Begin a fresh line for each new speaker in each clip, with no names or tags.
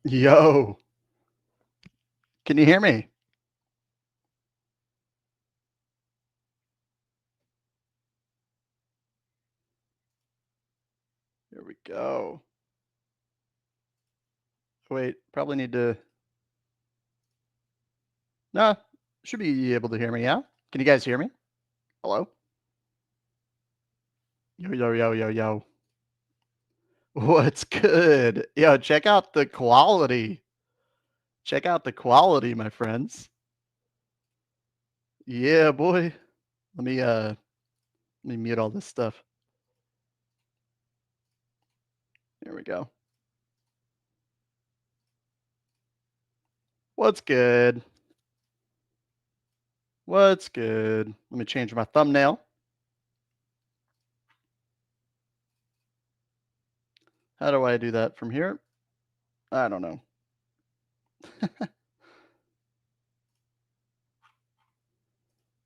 Yo, can you hear me? Here we go. Wait, probably need to. No, should be able to hear me. Yeah, can you guys hear me? Hello? Yo, yo, yo, yo, yo. What's good? Yo, check out the quality. Check out the quality, my friends. Yeah, boy. Let me mute all this stuff. There we go. What's good? What's good? Let me change my thumbnail. How do I do that from here? I don't know.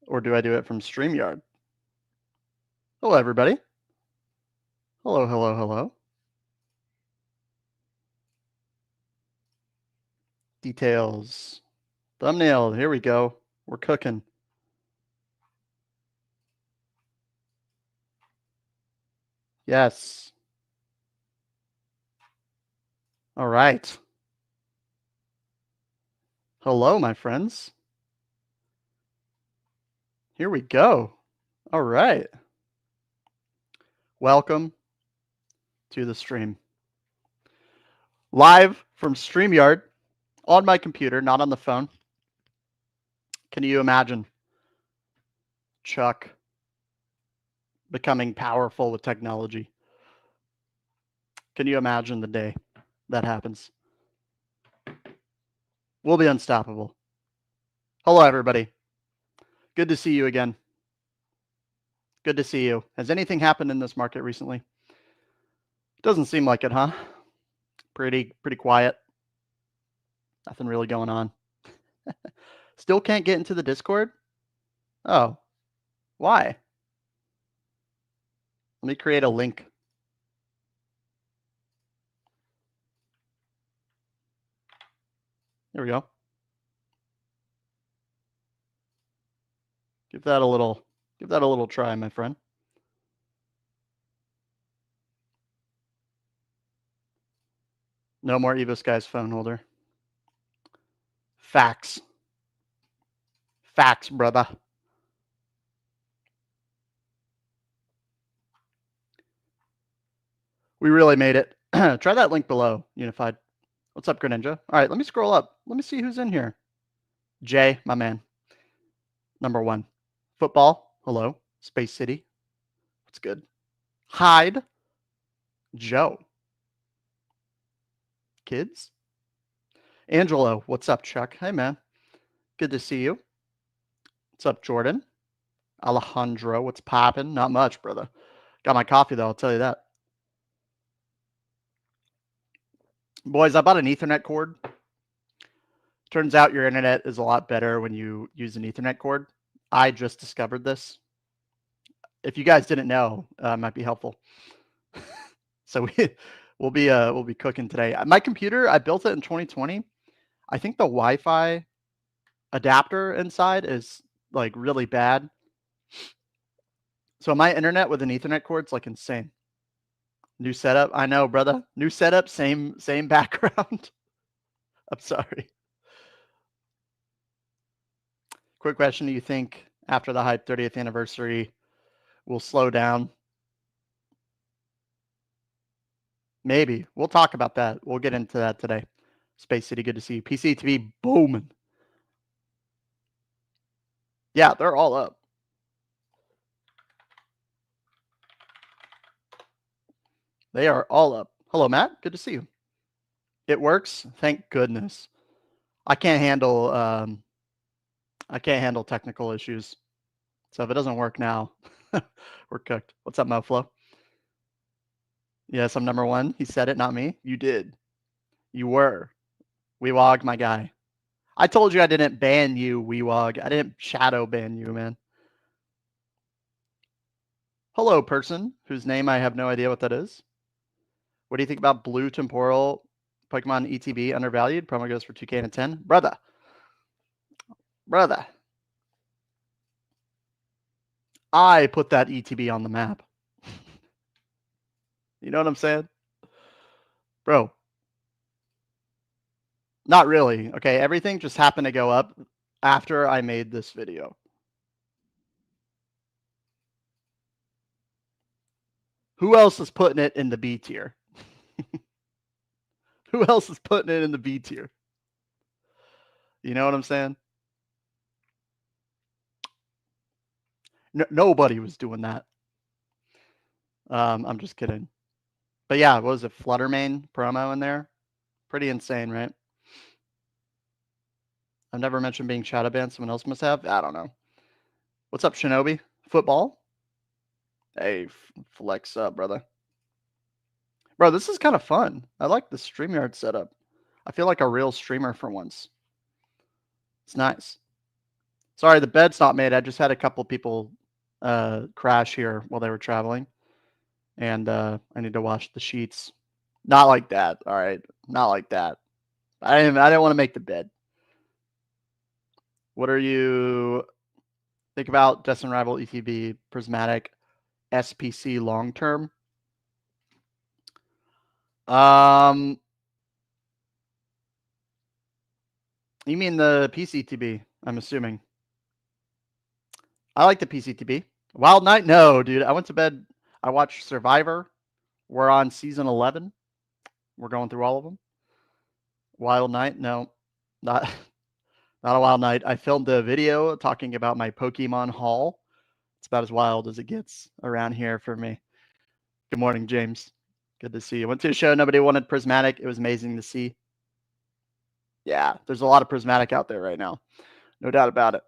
Or do I do it from StreamYard? Hello, everybody. Hello, hello, hello. Details. Thumbnail. Here we go. We're cooking. Yes. All right. Hello, my friends. Here we go. All right. Welcome to the stream. Live from StreamYard on my computer, not on the phone. Can you imagine Chuck becoming powerful with technology? Can you imagine the day that happens? We'll be unstoppable. Hello, everybody. Good to see you again. Good to see you. Has anything happened in this market recently? Doesn't seem like it, huh? Pretty quiet. Nothing really going on. Still can't get into the Discord? Oh, why? Let me create a link. There we go. Give that a little try, my friend. No more EvoSky's phone holder. Facts. Facts, brother. We really made it. Try that link below, Unified. What's up, Greninja? All right, let me scroll up. Let me see who's in here. Jay, my man. Number 1. Football. Hello. Space City. What's good? Hyde. Joe. Kids. Angelo. What's up, Chuck? Hey, man. Good to see you. What's up, Jordan? Alejandro. What's poppin'? Not much, brother. Got my coffee, though. I'll tell you that. Boys, I bought an Ethernet cord. Turns out your internet is a lot better when you use an Ethernet cord. I just discovered this. If you guys didn't know, it might be helpful. So we'll be cooking today. My computer, I built it in 2020. I think the Wi-Fi adapter inside is like really bad. So my internet with an Ethernet cord is like insane. New setup. I know, brother. New setup, same background. I'm sorry. Quick question. Do you think after the hype 30th anniversary will slow down? Maybe. We'll talk about that. We'll get into that today. Space City, good to see you. PCTV booming. Yeah, they're all up. They are all up. Hello, Matt. Good to see you. It works. Thank goodness. I can't handle technical issues. So if it doesn't work now, we're cooked. What's up, MoFlo? Yes, I'm number 1. He said it, not me. You did. You were. Weewog, my guy. I told you I didn't ban you, Weewog. I didn't shadow ban you, man. Hello, person whose name I have no idea what that is. What do you think about blue temporal Pokemon ETB undervalued. Promo goes for 2K and a 10. Brother. I put that ETB on the map. You know what I'm saying? Bro. Not really. Okay, everything just happened to go up after I made this video. Who else is putting it in the B tier? Who else is putting it in the B tier? You know what I'm saying? Nobody was doing that. I'm just kidding. But yeah, what was it? Fluttermane promo in there? Pretty insane, right? I've never mentioned being shadow banned. Someone else must have. I don't know. What's up, Shinobi? Football? Hey, flex up, brother. Bro, this is kind of fun. I like the StreamYard setup. I feel like a real streamer for once. It's nice. Sorry, the bed's not made. I just had a couple people crash here while they were traveling. And I need to wash the sheets. Not like that. All right. Not like that. I didn't want to make the bed. What are you think about Destin Rival ETB Prismatic SPC long term? You mean the PCTB, I'm assuming. I like the PCTB. Wild Night? No, dude. I went to bed. I watched Survivor. We're on season 11. We're going through all of them. Wild Night? No, not a Wild Night. I filmed a video talking about my Pokemon haul. It's about as wild as it gets around here for me. Good morning, James. Good to see you. Went to a show. Nobody wanted Prismatic. It was amazing to see. Yeah, there's a lot of Prismatic out there right now. No doubt about it.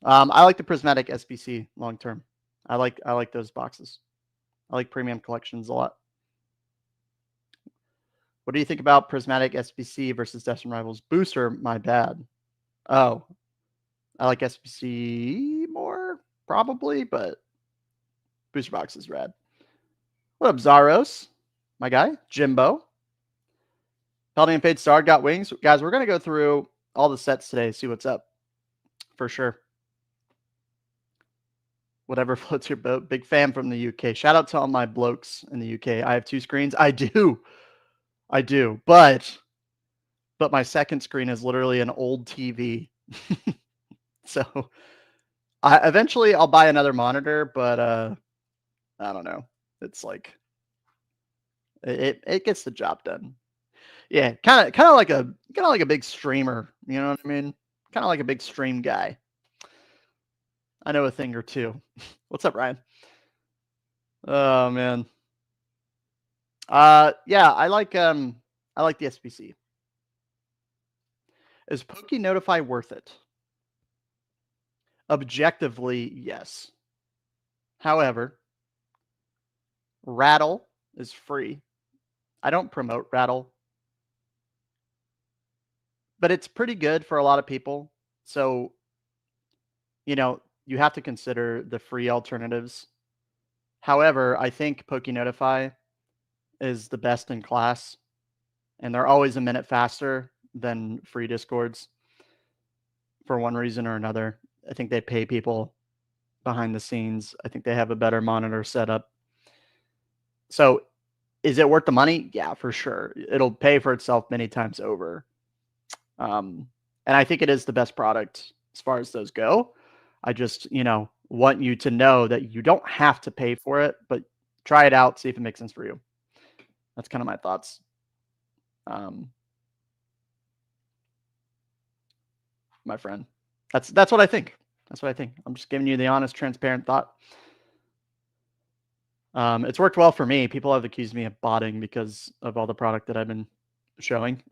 I like the Prismatic SBC long term. I like those boxes. I like premium collections a lot. What do you think about Prismatic SBC versus Destin Rivals Booster? My bad. Oh, I like SBC more probably, but booster box is rad. What up, Zaros? My guy, Jimbo. Paldean Fates Star got wings. Guys, we're going to go through all the sets today, see what's up. For sure. Whatever floats your boat. Big fan from the UK. Shout out to all my blokes in the UK. I have 2 screens. I do. But my second screen is literally an old TV. So eventually I'll buy another monitor, but I don't know. It's like it gets the job done. Yeah, kind of like a big streamer. You know what I mean? Kind of like a big stream guy. I know a thing or two. What's up, Ryan? Oh man. Yeah, I like the SPC. Is Poké Notify worth it? Objectively, yes. However, Rattle is free. I don't promote Rattle, but it's pretty good for a lot of people. So, you know, you have to consider the free alternatives. However, I think Poké Notify is the best in class, and they're always a minute faster than free Discords for one reason or another. I think they pay people behind the scenes. I think they have a better monitor setup. So is it worth the money? Yeah, for sure. It'll pay for itself many times over. And I think it is the best product as far as those go. I just, want you to know that you don't have to pay for it, but try it out, see if it makes sense for you. That's kind of my thoughts. My friend. That's what I think. That's what I think. I'm just giving you the honest, transparent thought. It's worked well for me. People have accused me of botting because of all the product that I've been showing,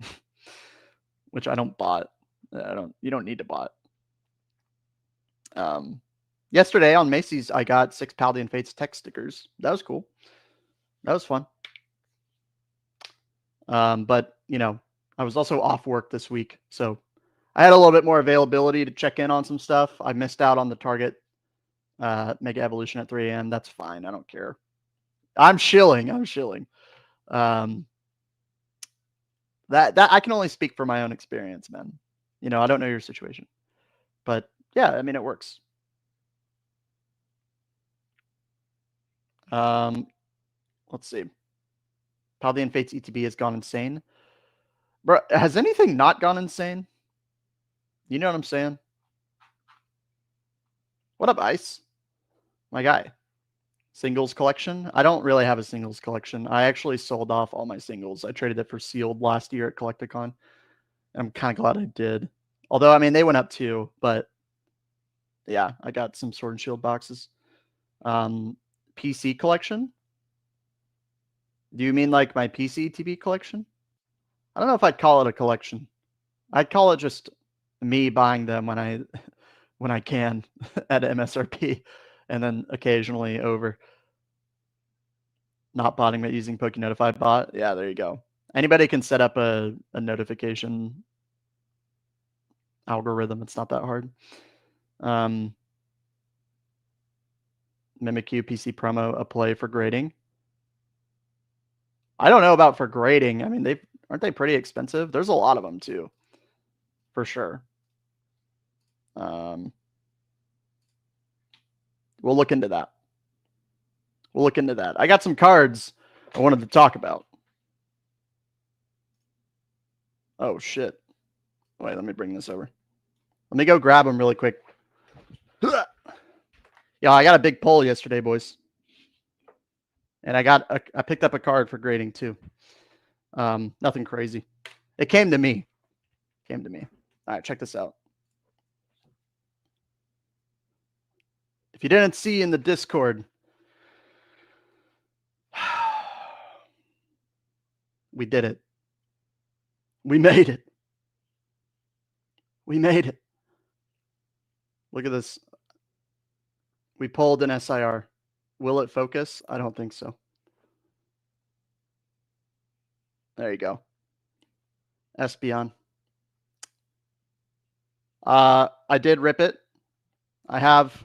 which I don't bot. You don't need to bot. Yesterday on Macy's, I got 6 Paldean Fates text stickers. That was cool. That was fun. But I was also off work this week, so I had a little bit more availability to check in on some stuff. I missed out on the Target Mega Evolution at 3 a.m. That's fine. I don't care. I'm shilling. That I can only speak for my own experience, man. You know, I don't know your situation. But yeah, I mean, it works. Let's see. Paldean Fates ETB has gone insane. Bro, has anything not gone insane? You know what I'm saying? What up, Ice? My guy. Singles collection? I don't really have a singles collection. I actually sold off all my singles. I traded it for sealed last year at Collecticon. I'm kind of glad I did. Although, I mean, they went up too, but yeah, I got some Sword and Shield boxes. PC collection? Do you mean like my PC TB collection? I don't know if I'd call it a collection. I'd call it just me buying them when I can at MSRP, and then occasionally over. Not botting, but using Poké Notify bot. Yeah, there you go. Anybody can set up a notification algorithm. It's not that hard. Mimikyu PC promo, a play for grading. I don't know about for grading. I mean, aren't they pretty expensive? There's a lot of them too, for sure. We'll look into that. We'll look into that. I got some cards I wanted to talk about. Oh, shit. Wait, let me bring this over. Let me go grab them really quick. Yeah, I got a big pull yesterday, boys. And I picked up a card for grading too. Nothing crazy. It came to me. All right, check this out. If you didn't see in the Discord, we did it. We made it. We made it. Look at this. We pulled an SIR. Will it focus? I don't think so. There you go. Espeon. I did rip it. I have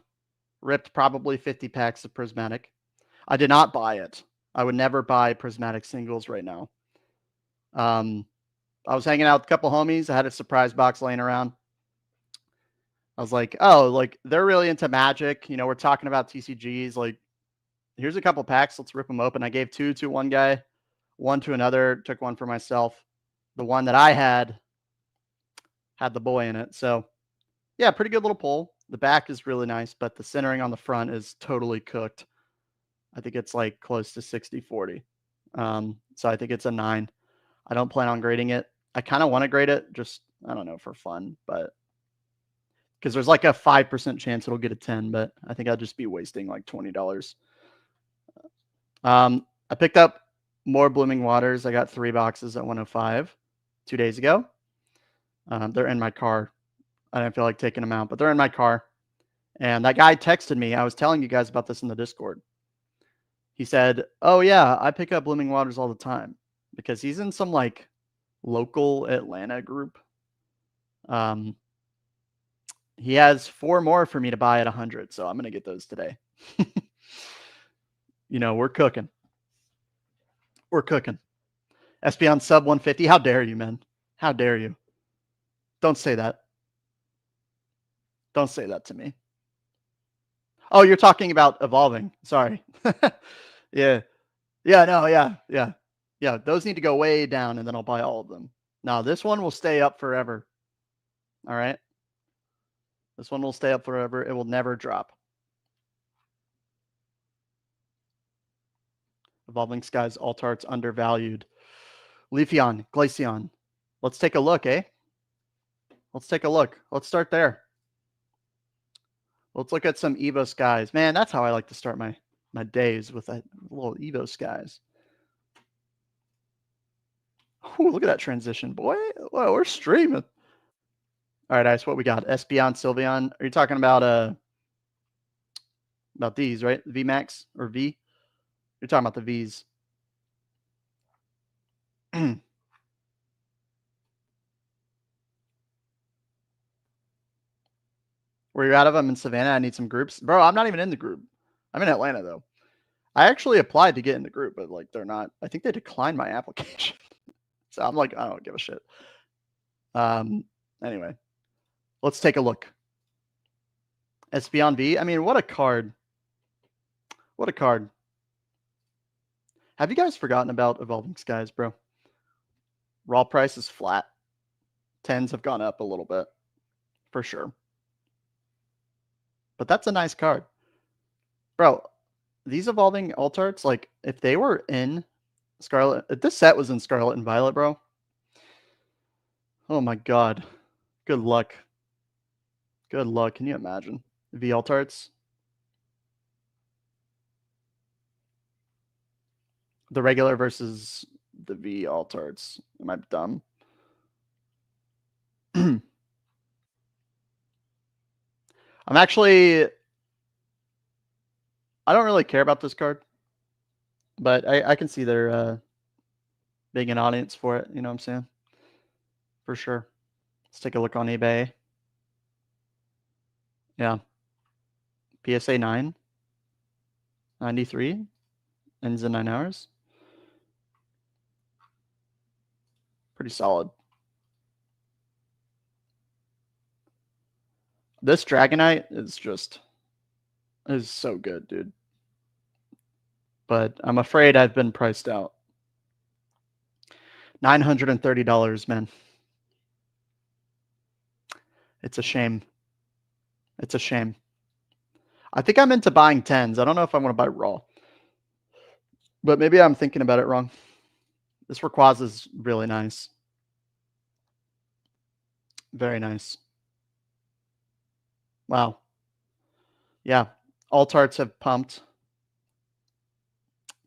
ripped probably 50 packs of Prismatic. I did not buy it. I would never buy Prismatic singles right now. I was hanging out with a couple homies. I had a surprise box laying around. I was like, oh, like they're really into Magic. You know, we're talking about TCGs. Like, here's a couple packs. Let's rip them open. I gave 2 to one guy, 1 to another, took 1 for myself. The one that I had the boy in it. So, yeah, pretty good little pull. The back is really nice, but the centering on the front is totally cooked. I think it's like close to 60-40. So I think it's a 9. I don't plan on grading it. I kind of want to grade it, just, I don't know, for fun, but because there's like a 5% chance it'll get a 10, but I think I'll just be wasting like $20. I picked up more Blooming Waters. I got 3 boxes at 105 2 days ago. They're in my car. I didn't feel like taking them out, but they're in my car. And that guy texted me. I was telling you guys about this in the Discord. He said, oh, yeah, I pick up Blooming Waters all the time, because he's in some like local Atlanta group. He has 4 more for me to buy at 100, so I'm going to get those today. You know, we're cooking. We're cooking. Espeon sub 150. How dare you, man? How dare you? Don't say that. Don't say that to me. Oh, you're talking about evolving. Sorry. Yeah. Yeah, no, yeah. Yeah, those need to go way down, and then I'll buy all of them. Now, this one will stay up forever. All right? This one will stay up forever. It will never drop. Evolving Skies, Altart's undervalued. Leafeon, Glaceon. Let's take a look, eh? Let's take a look. Let's start there. Let's look at some Evo Skies. Man, that's how I like to start my days, with a little Evo Skies. Ooh, look at that transition, boy. Whoa, we're streaming. All right, Ice, what we got? Espeon, Sylveon. Are you talking about these, right? VMAX or V? You're talking about the Vs. Were you out of them in Savannah? I need some groups. Bro, I'm not even in the group. I'm in Atlanta, though. I actually applied to get in the group, but like they're not. I think they declined my application. So I'm like, I don't give a shit. Anyway, let's take a look. Espeon V. I mean, what a card. What a card. Have you guys forgotten about Evolving Skies, bro? Raw price is flat. 10s have gone up a little bit, for sure. But that's a nice card. Bro, these Evolving Altarts, like, if they were in Scarlet... If this set was in Scarlet and Violet, bro. Oh my god. Good luck. Good luck. Can you imagine? V Altarts. The regular versus the V Altarts. Am I dumb? I'm actually... I don't really care about this card. But I can see there being an audience for it. You know what I'm saying? For sure. Let's take a look on eBay. Yeah. PSA 9. 93. Ends in 9 hours. Pretty solid. This Dragonite is so good, dude. But I'm afraid I've been priced out. $930, man. It's a shame. It's a shame. I think I'm into buying 10s. I don't know if I want to buy raw. But maybe I'm thinking about it wrong. This Rayquaza is really nice. Very nice. Wow. Yeah. Altarts have pumped.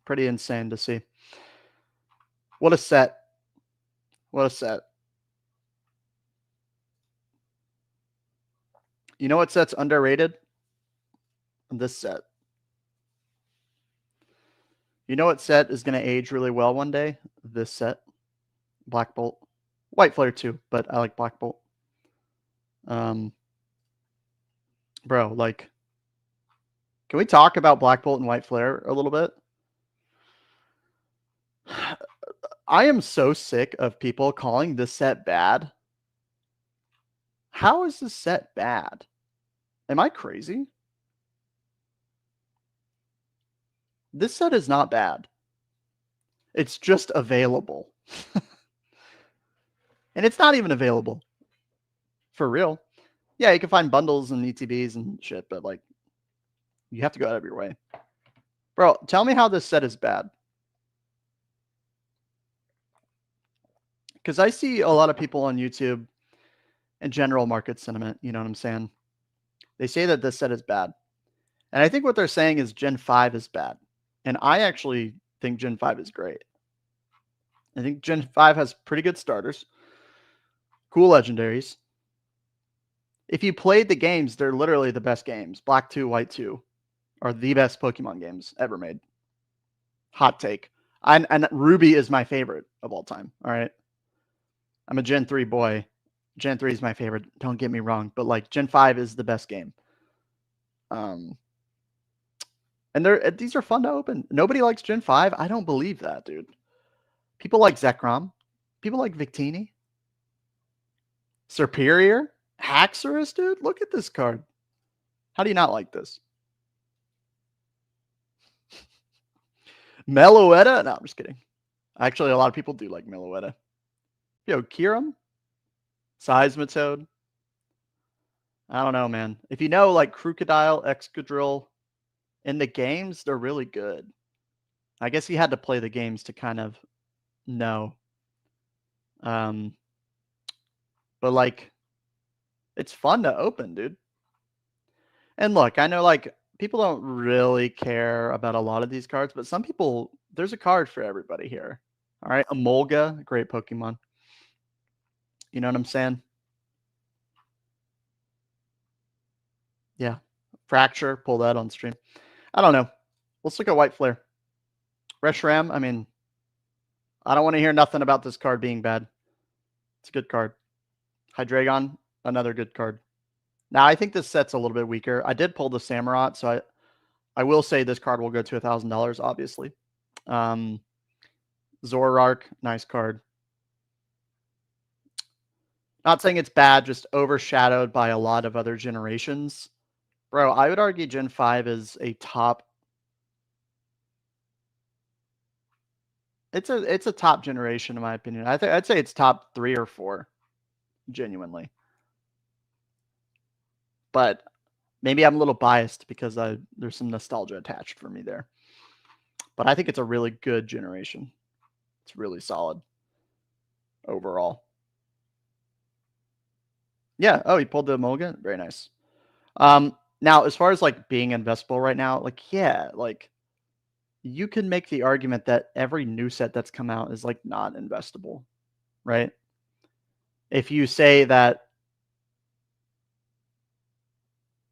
Pretty insane to see. What a set. What a set. You know what set's underrated? This set. You know what set is going to age really well one day? This set. Black Bolt. White Flare too, but I like Black Bolt. Bro, like, can we talk about Black Bolt and White Flare a little bit? I am so sick of people calling this set bad. How is this set bad? Am I crazy? This set is not bad. It's just available. And it's not even available. For real. Yeah, you can find bundles and ETBs and shit, but like, you have to go out of your way. Bro, tell me how this set is bad. Because I see a lot of people on YouTube and general market sentiment, you know what I'm saying? They say that this set is bad. And I think what they're saying is Gen 5 is bad. And I actually think Gen 5 is great. I think Gen 5 has pretty good starters. Cool legendaries. If you played the games, they're literally the best games. Black 2, White 2 are the best Pokemon games ever made. Hot take. And Ruby is my favorite of all time. All right. I'm a Gen 3 boy. Gen 3 is my favorite. Don't get me wrong. But like Gen 5 is the best game. And these are fun to open. Nobody likes Gen 5. I don't believe that, dude. People like Zekrom. People like Victini. Superior. Haxorus, dude. Look at this card. How do you not like this? Meloetta? No, I'm just kidding. Actually, a lot of people do like Meloetta. Yo, Kyurem? Seismitoad? I don't know, man. If you know, like, Crocodile, Excadrill, in the games, they're really good. I guess you had to play the games to kind of know. But, like, it's fun to open, dude. And look, I know, like, people don't really care about a lot of these cards, but some people, there's a card for everybody here. All right, Emolga, great Pokemon. You know what I'm saying? Yeah. Fracture, pull that on stream. I don't know. Let's look at White Flare. Reshiram, I mean, I don't want to hear nothing about this card being bad. It's a good card. Hydreigon, another good card. Now, I think this set's a little bit weaker. I did pull the Samurott, so I will say this card will go to $1,000, obviously. Zoroark, nice card. Not saying it's bad, just overshadowed by a lot of other generations. Bro, I would argue Gen 5 is a top. It's a top generation in my opinion. I'd say it's top 3 or 4, genuinely. But maybe I'm a little biased because there's some nostalgia attached for me there. But I think it's a really good generation. It's really solid overall. Yeah. Oh, he pulled the mulligan. Very nice. Now, as far as like being investable right now, like yeah, like you can make the argument that every new set that's come out is like not investable, right? If you say that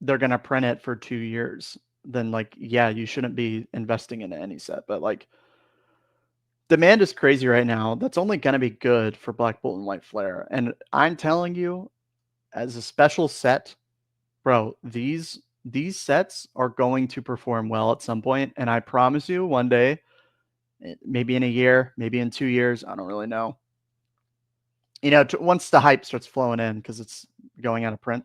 they're gonna print it for 2 years, then like yeah, you shouldn't be investing in any set. But like demand is crazy right now. That's only gonna be good for Black Bolt and White Flare. And I'm telling you, as a special set, bro, these sets are going to perform well at some point, and I promise you, one day, maybe in a year, maybe in 2 years, I don't really know. You know, once the hype starts flowing in because it's going out of print,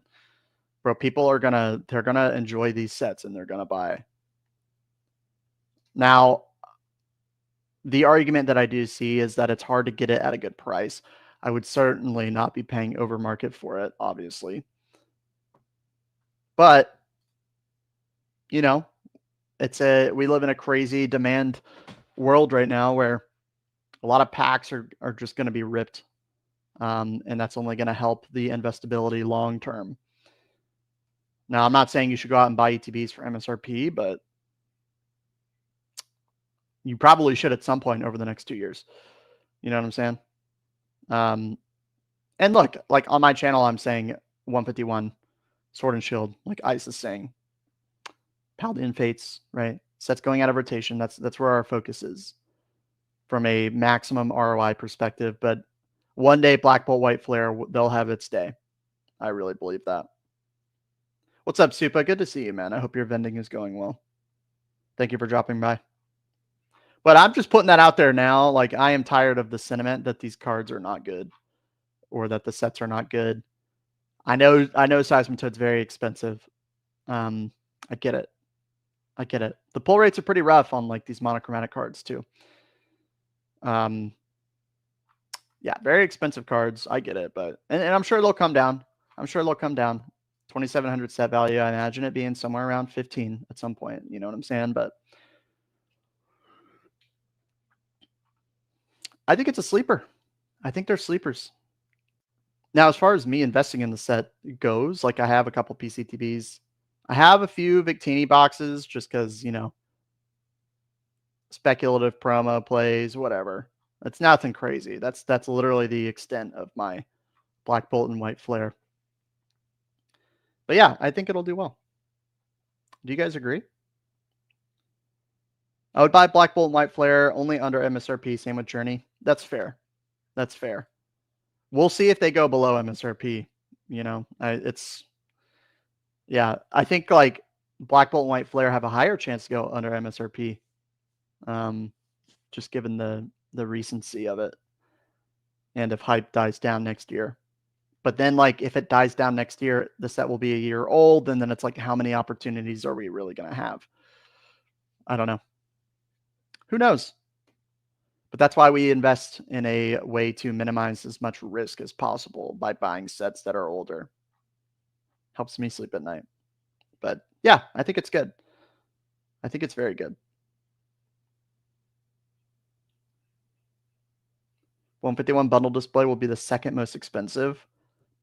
bro, people are they're gonna enjoy these sets and they're gonna buy. Now, the argument that I do see is that it's hard to get it at a good price. I would certainly not be paying over market for it, obviously. But, you know, we live in a crazy demand world right now where a lot of packs are just going to be ripped. And that's only going to help the investability long term. Now, I'm not saying you should go out and buy ETBs for MSRP, but you probably should at some point over the next 2 years. You know what I'm saying? And look, like on my channel, I'm saying 151 Sword and Shield, like Ice is saying. Paldean Fates, right? Sets going out of rotation. That's where our focus is from a maximum ROI perspective. But one day, Black Bolt White Flare, they'll have its day. I really believe that. What's up, Supa? Good to see you, man. I hope your vending is going well. Thank you for dropping by. But I'm just putting that out there now. Like, I am tired of the sentiment that these cards are not good or that the sets are not good. I know Seismitoad's very expensive. I get it. I get it. The pull rates are pretty rough on like these monochromatic cards too. Yeah, very expensive cards. I get it, but and I'm sure they'll come down. I'm sure they'll come down. 2,700 set value. I imagine it being somewhere around 15 at some point. You know what I'm saying? But I think it's a sleeper. I think they're sleepers. Now, as far as me investing in the set goes, like I have a couple PCTBs. I have a few Victini boxes just because, you know, speculative promo plays, whatever. It's nothing crazy. That's literally the extent of my Black Bolt and White Flare. But yeah, I think it'll do well. Do you guys agree? I would buy Black Bolt and White Flare only under MSRP. Same with Journey. That's fair. That's fair. We'll see if they go below MSRP. You know, yeah. I think like Black Bolt and White Flare have a higher chance to go under MSRP. Just given the recency of it, and if hype dies down next year. But then, like, if it dies down next year, the set will be a year old, and then it's like, how many opportunities are we really going to have? I don't know. Who knows? But that's why we invest in a way to minimize as much risk as possible by buying sets that are older. Helps me sleep at night. But yeah, I think it's good. I think it's very good. 151 bundle display will be the second most expensive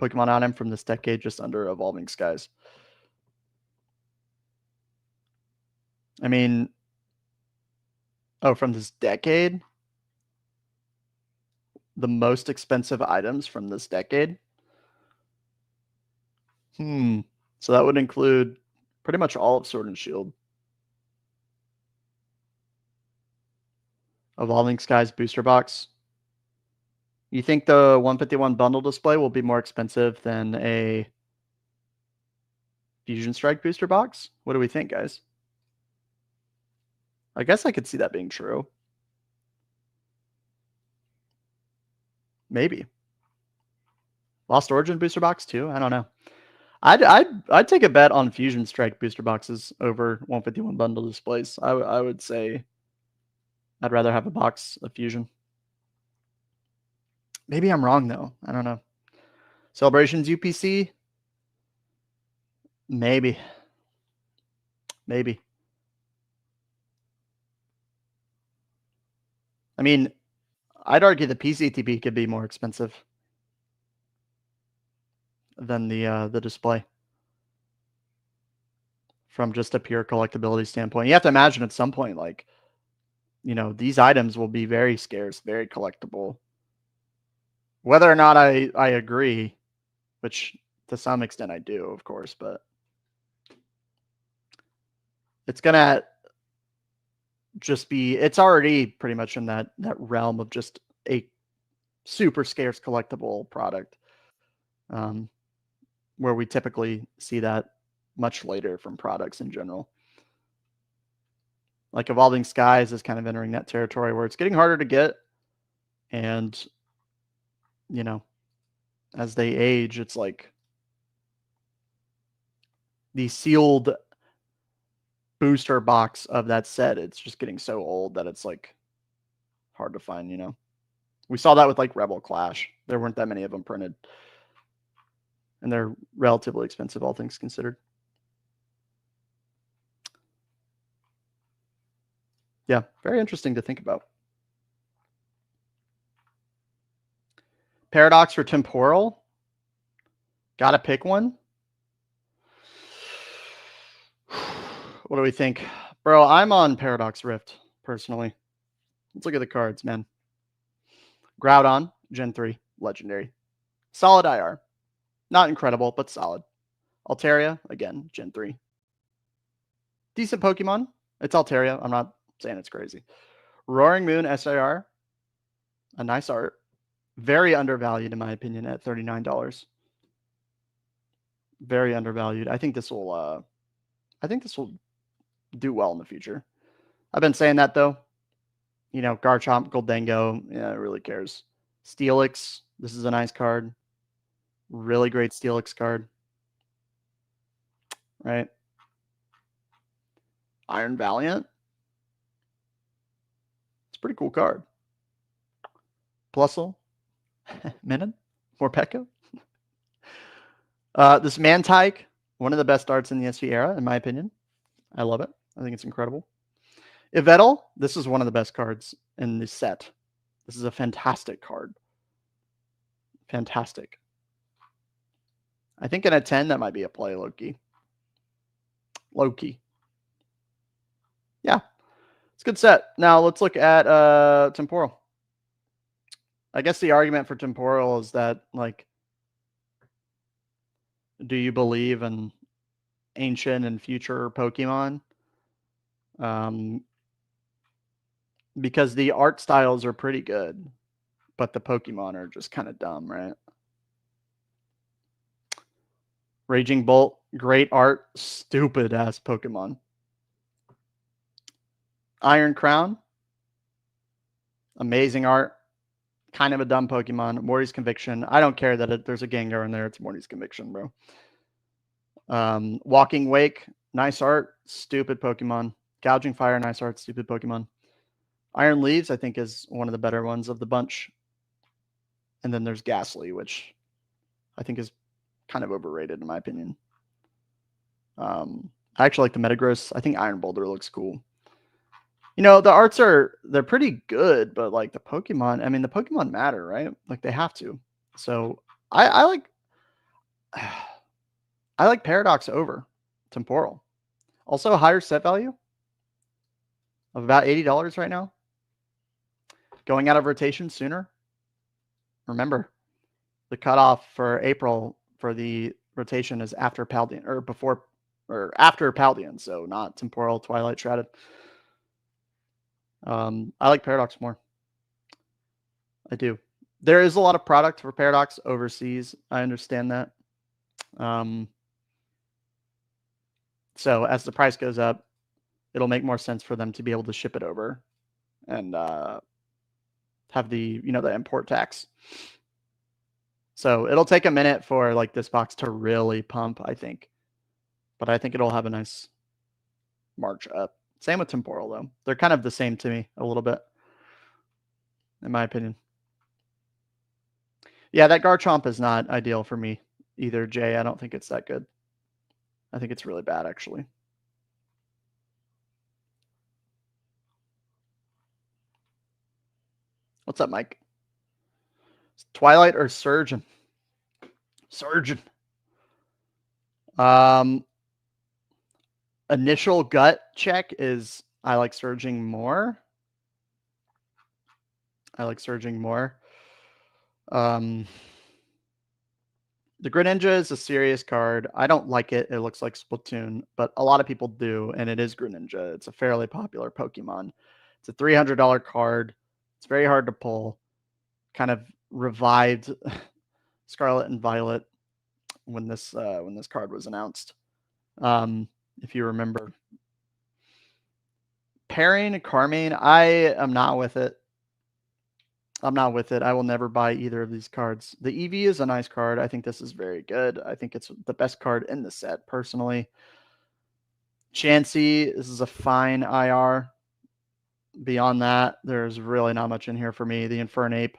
Pokemon item from this decade, just under Evolving Skies. I mean, oh, from this decade? The most expensive items from this decade? So that would include pretty much all of Sword and Shield. Evolving Skies booster box. You think the 151 bundle display will be more expensive than a Fusion Strike booster box? What do we think, guys? I guess I could see that being true. Maybe. Lost Origin booster box too? I don't know. I'd take a bet on Fusion Strike booster boxes over 151 bundle displays. I would say I'd rather have a box of Fusion. Maybe I'm wrong though. I don't know. Celebrations UPC? Maybe. Maybe. I mean, I'd argue the PCTP could be more expensive than the display from just a pure collectability standpoint. You have to imagine at some point, like, you know, these items will be very scarce, very collectible. Whether or not I agree, which to some extent I do, of course, but it's gonna just be, it's already pretty much in that realm of just a super scarce collectible product, where we typically see that much later from products in general. Like Evolving Skies is kind of entering that territory where it's getting harder to get, and you know, as they age, it's like the sealed booster box of that set, it's just getting so old that it's like hard to find, you know. We saw that with like Rebel Clash. There weren't that many of them printed, and they're relatively expensive, all things considered. Yeah, very interesting to think about. Paradox for Temporal. Gotta pick one. What do we think? Bro, I'm on Paradox Rift, personally. Let's look at the cards, man. Groudon, Gen 3, Legendary. Solid IR. Not incredible, but solid. Altaria, again, Gen 3. Decent Pokemon. It's Altaria. I'm not saying it's crazy. Roaring Moon SIR. A nice art. Very undervalued, in my opinion, at $39. Very undervalued. I think this will do well in the future. I've been saying that though. You know, Garchomp, Goldengo, yeah, really cares. Steelix, this is a nice card. Really great Steelix card. Right? Iron Valiant. It's a pretty cool card. Plusle. Minun. Morpeko. This Mantike, one of the best arts in the SV era, in my opinion. I love it. I think it's incredible. Yveltal, this is one of the best cards in the set. This is a fantastic card. Fantastic. I think in a 10, that might be a play, Loki. Loki. Yeah. It's a good set. Now let's look at Temporal. I guess the argument for Temporal is that, like, do you believe in ancient and future Pokemon? Because the art styles are pretty good, but the Pokemon are just kind of dumb, right? Raging Bolt, great art, stupid ass Pokemon. Iron Crown, amazing art, kind of a dumb Pokemon. Morty's Conviction. I don't care that there's a Gengar in there. It's Morty's Conviction, bro. Walking Wake, nice art, stupid Pokemon. Gouging Fire, nice art, stupid Pokemon. Iron Leaves, I think, is one of the better ones of the bunch. And then there's Ghastly, which I think is kind of overrated in my opinion. I actually like the Metagross. I think Iron Boulder looks cool. You know, the arts they're pretty good, but like the Pokemon, I mean, the Pokemon matter, right? Like they have to. So I like Paradox over Temporal. Also, higher set value of about $80 right now. Going out of rotation sooner. Remember, the cutoff for April for the rotation is after Paldean, or before, or after Paldean, so not Temporal, Twilight, Shrouded. I like Paradox more. I do. There is a lot of product for Paradox overseas. I understand that. So as the price goes up, it'll make more sense for them to be able to ship it over and have the, you know, the import tax. So it'll take a minute for like this box to really pump, I think. But I think it'll have a nice march up. Same with Temporal, though. They're kind of the same to me a little bit, in my opinion. Yeah, that Garchomp is not ideal for me either, Jay. I don't think it's that good. I think it's really bad, actually. What's up, Mike? Twilight or Surgeon? Surgeon. Initial gut check is I like Surging more. The Greninja is a serious card. I don't like it. It looks like Splatoon, but a lot of people do, and it is Greninja. It's a fairly popular Pokemon. It's a $300 card. It's very hard to pull. Kind of revived Scarlet and Violet when this card was announced. If you remember. Pairing Carmine, I am not with it. I'm not with it. I will never buy either of these cards. The Eevee is a nice card. I think this is very good. I think it's the best card in the set, personally. Chansey, this is a fine IR. Beyond that, there's really not much in here for me. The Infernape.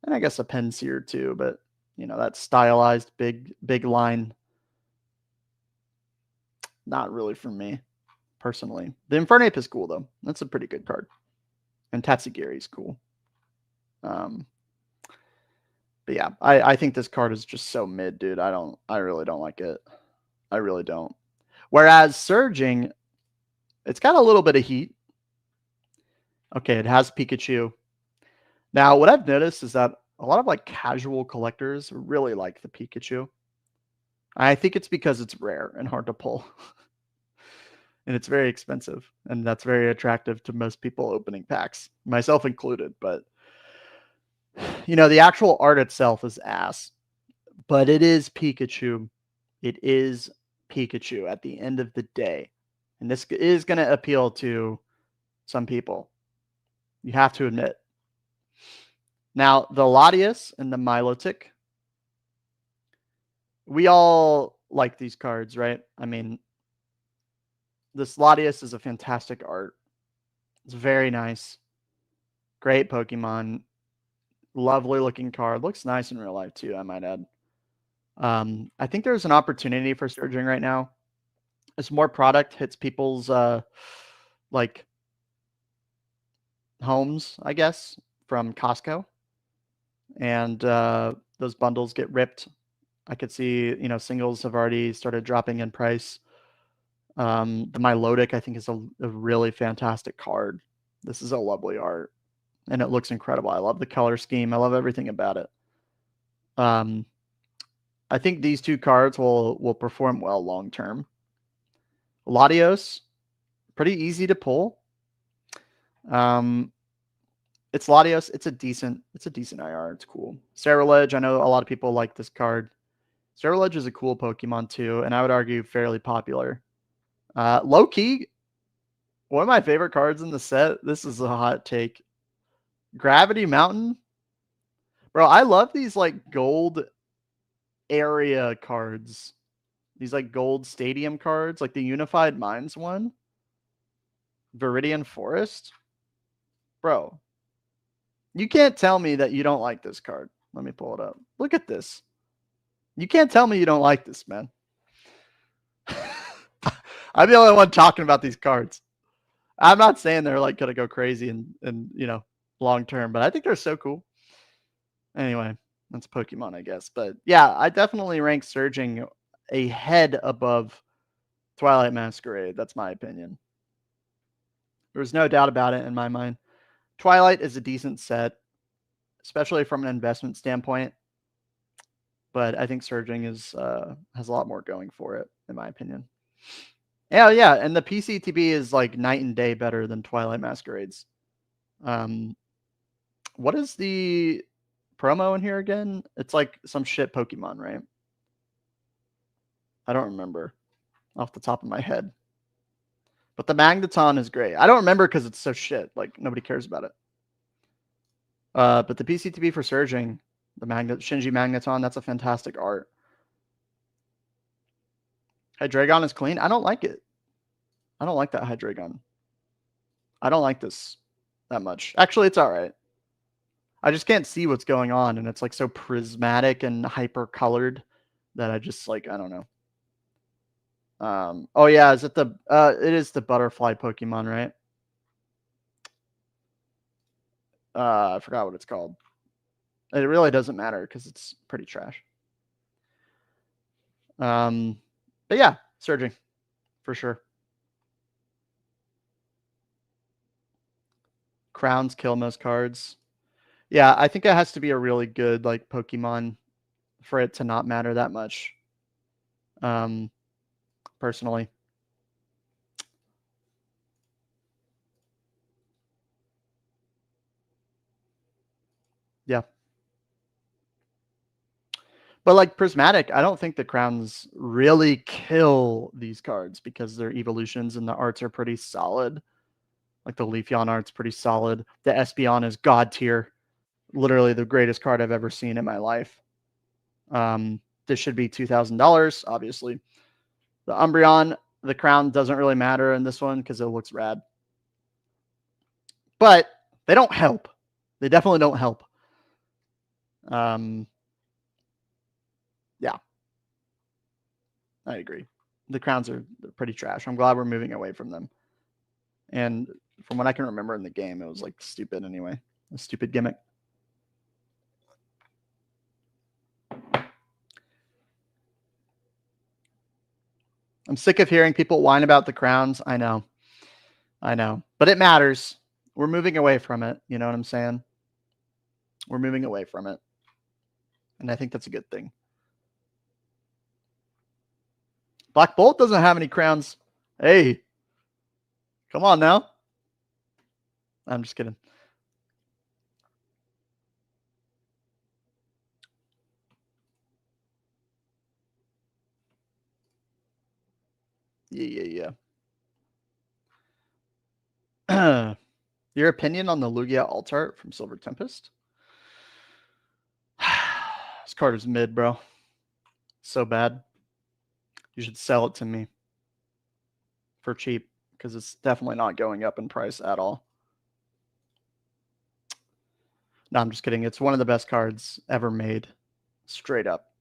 And I guess a Penseer too, but you know, that stylized big line. Not really for me, personally. The Infernape is cool though. That's a pretty good card. And Tatsugiri is cool. But yeah, I think this card is just so mid, dude. I really don't like it. I really don't. Whereas Surging, it's got a little bit of heat. Okay, it has Pikachu. Now, what I've noticed is that a lot of like casual collectors really like the Pikachu. I think it's because it's rare and hard to pull. And it's very expensive. And that's very attractive to most people opening packs, myself included. But, you know, the actual art itself is ass. But it is Pikachu. It is Pikachu at the end of the day. And this is going to appeal to some people. You have to admit. Now, the Latias and the Milotic, we all like these cards, right? I mean, this Latias is a fantastic art. It's very nice. Great Pokemon. Lovely looking card. Looks nice in real life, too, I might add. I think there's an opportunity for Surging right now. As more product hits people's like homes, I guess, from Costco, and those bundles get ripped. I could see, you know, singles have already started dropping in price. The Milotic, I think, is a really fantastic card. This is a lovely art, and it looks incredible. I love the color scheme. I love everything about it. I think these two cards will perform well long term. Latios, pretty easy to pull. It's Latios. It's a decent IR. It's cool. Cerulege, I know a lot of people like this card. Cerulege is a cool Pokemon too, and I would argue fairly popular. Low key, one of my favorite cards in the set. This is a hot take. Gravity Mountain. Bro, I love these like gold area cards. These like gold stadium cards, like the Unified Minds one. Viridian Forest. Bro, you can't tell me that you don't like this card. Let me pull it up. Look at this. You can't tell me you don't like this, man. I'm the only one talking about these cards. I'm not saying they're like gonna go crazy and you know, long term, but I think they're so cool. Anyway, that's Pokemon, I guess. But yeah, I definitely rank Surging a head above Twilight Masquerade. That's my opinion. There's no doubt about it in my mind. Twilight is a decent set, especially from an investment standpoint. But I think Surging is has a lot more going for it, in my opinion. Yeah, and the PCTB is like night and day better than Twilight Masquerades. What is the promo in here again? It's like some shit Pokemon, right? I don't remember off the top of my head. But the Magneton is great. I don't remember because it's so shit. Like, nobody cares about it. But the PCTB for Surging, The Shinji Magneton, that's a fantastic art. Hydreigon is clean. I don't like it. I don't like that Hydreigon. I don't like this that much. Actually, it's all right. I just can't see what's going on, and it's like so prismatic and hyper colored that I just like, I don't know. Oh yeah, is it the it is the butterfly Pokemon, right? I forgot what it's called. It really doesn't matter because it's pretty trash. But yeah, Surging for sure. Crowns kill most cards. Yeah, I think it has to be a really good like Pokemon for it to not matter that much. Personally. Yeah. But like Prismatic, I don't think the crowns really kill these cards because they're evolutions and the arts are pretty solid. Like the Leafeon art's pretty solid. The Espeon is god tier. Literally the greatest card I've ever seen in my life. This should be $2,000, obviously. The Umbreon, the crown doesn't really matter in this one because it looks rad. But they don't help. They definitely don't help. Yeah. I agree. The crowns are pretty trash. I'm glad we're moving away from them. And from what I can remember in the game, it was like stupid anyway. A stupid gimmick. I'm sick of hearing people whine about the crowns. I know. But it matters. We're moving away from it. You know what I'm saying? We're moving away from it. And I think that's a good thing. Black Bolt doesn't have any crowns. Hey. Come on now. I'm just kidding. Yeah. Your opinion on the Lugia alt art from Silver Tempest? This card is mid, bro. So bad. You should sell it to me for cheap because it's definitely not going up in price at all. No, I'm just kidding. It's one of the best cards ever made. Straight up.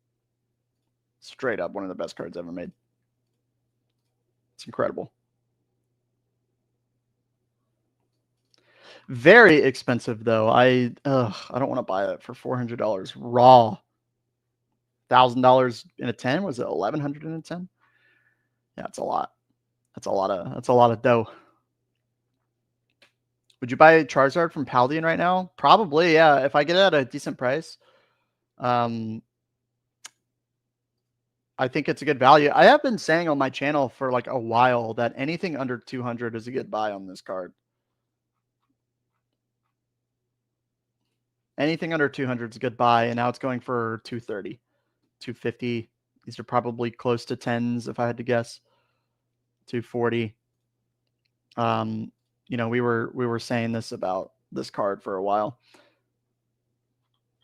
Straight up, one of the best cards ever made. It's incredible. Very expensive though. I don't want to buy it for $400 raw. $1,000 in a 10. Was it 1,100 in a 10? Yeah, it's a lot. That's a lot of dough. Would you buy Charizard from Paldean right now? Probably, yeah. If I get it at a decent price. I think it's a good value. I have been saying on my channel for like a while that anything under 200 is a good buy on this card. Anything under 200 is a good buy, and now it's going for 230, 250. These are probably close to 10s if I had to guess. 240. You know, we were saying this about this card for a while.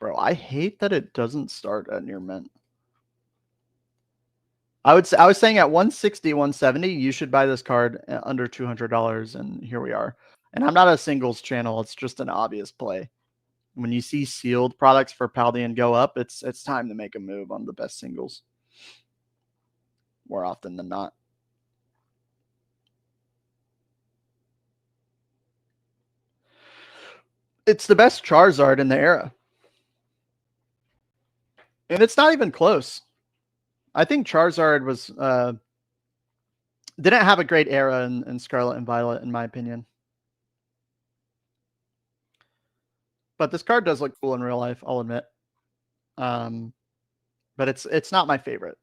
Bro, I hate that it doesn't start at near mint. I was saying at 160, 170, you should buy this card under $200, and here we are. And I'm not a singles channel; it's just an obvious play. When you see sealed products for Paldean go up, it's time to make a move on the best singles. More often than not. It's the best Charizard in the era. And it's not even close. I think Charizard was didn't have a great era in Scarlet and Violet, in my opinion. But this card does look cool in real life, I'll admit. But it's not my favorite.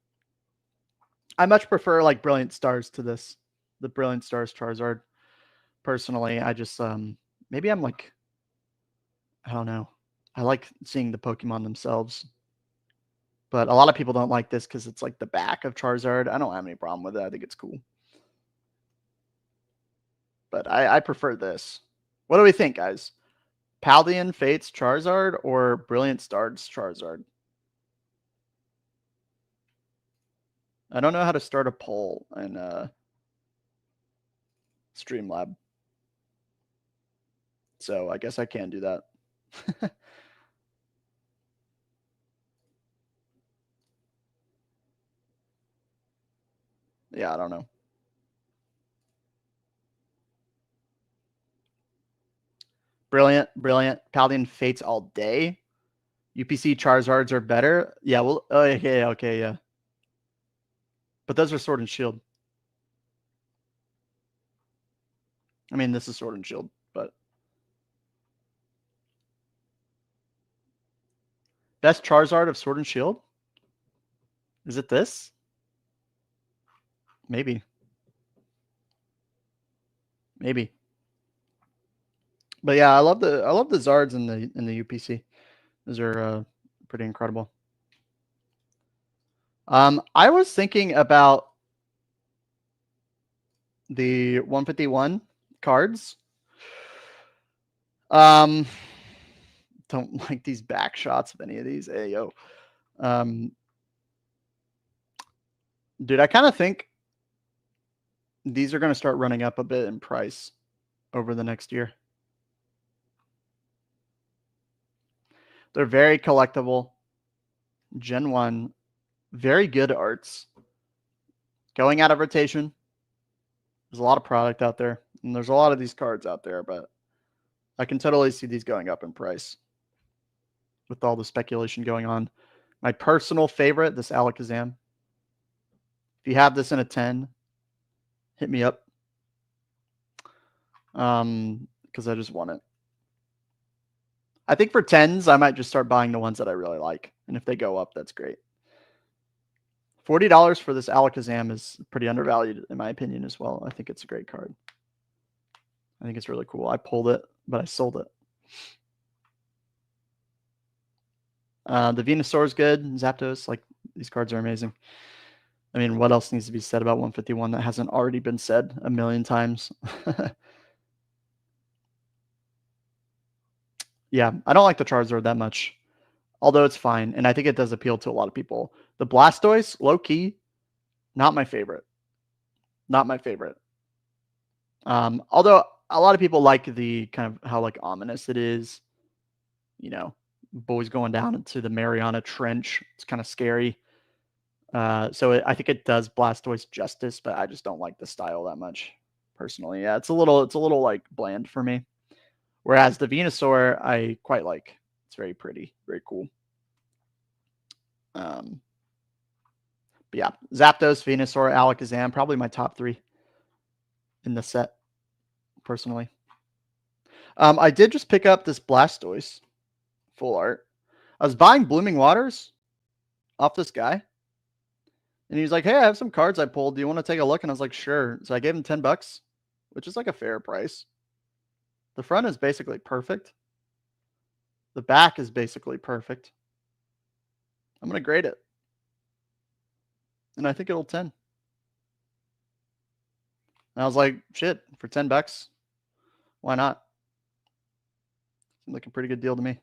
I much prefer like Brilliant Stars to this. The Brilliant Stars Charizard. Personally, I just maybe I'm like, I don't know. I like seeing the Pokemon themselves. But a lot of people don't like this because it's like the back of Charizard. I don't have any problem with it. I think it's cool. But I prefer this. What do we think, guys? Paldean Fates Charizard or Brilliant Stars Charizard? I don't know how to start a poll in Streamlab. So I guess I can do that. Yeah, I don't know. Brilliant. Paldean Fates all day. UPC Charizards are better. Yeah, well, okay, yeah. But those are Sword and Shield. I mean, this is Sword and Shield, but best Charizard of Sword and Shield? Is it this? Maybe. But yeah, I love the Zards in the UPC. Those are pretty incredible. I was thinking about the 151 cards. Don't like these back shots of any of these. Hey, yo. Dude, I kind of think these are going to start running up a bit in price over the next year. They're very collectible. Gen 1. Very good arts. Going out of rotation. There's a lot of product out there. And there's a lot of these cards out there, but I can totally see these going up in price with all the speculation going on. My personal favorite, this Alakazam. If you have this in a 10, hit me up. Because I just want it. I think for 10s, I might just start buying the ones that I really like. And if they go up, that's great. $40 for this Alakazam is pretty undervalued, in my opinion, as well. I think it's a great card. I think it's really cool. I pulled it, but I sold it. The Venusaur is good. Zapdos, like, these cards are amazing. I mean, what else needs to be said about 151 that hasn't already been said a million times? Yeah, I don't like the Charizard that much, although it's fine, and I think it does appeal to a lot of people. The Blastoise, low-key, not my favorite. Not my favorite. Although a lot of people like the kind of how like ominous it is. You know, boys going down into the Mariana Trench. It's kind of scary. So I think it does Blastoise justice, but I just don't like the style that much personally. Yeah, it's a little like bland for me. Whereas the Venusaur, I quite like. It's very pretty, very cool. But yeah, Zapdos, Venusaur, Alakazam, probably my top 3 in the set, personally. I did just pick up this Blastoise full art. I was buying Blooming Waters off this guy. And he was like, hey, I have some cards I pulled. Do you want to take a look? And I was like, sure. So I gave him $10, which is like a fair price. The front is basically perfect. The back is basically perfect. I'm going to grade it. And I think it'll 10. And I was like, shit, for $10, why not? Seemed like a pretty good deal to me.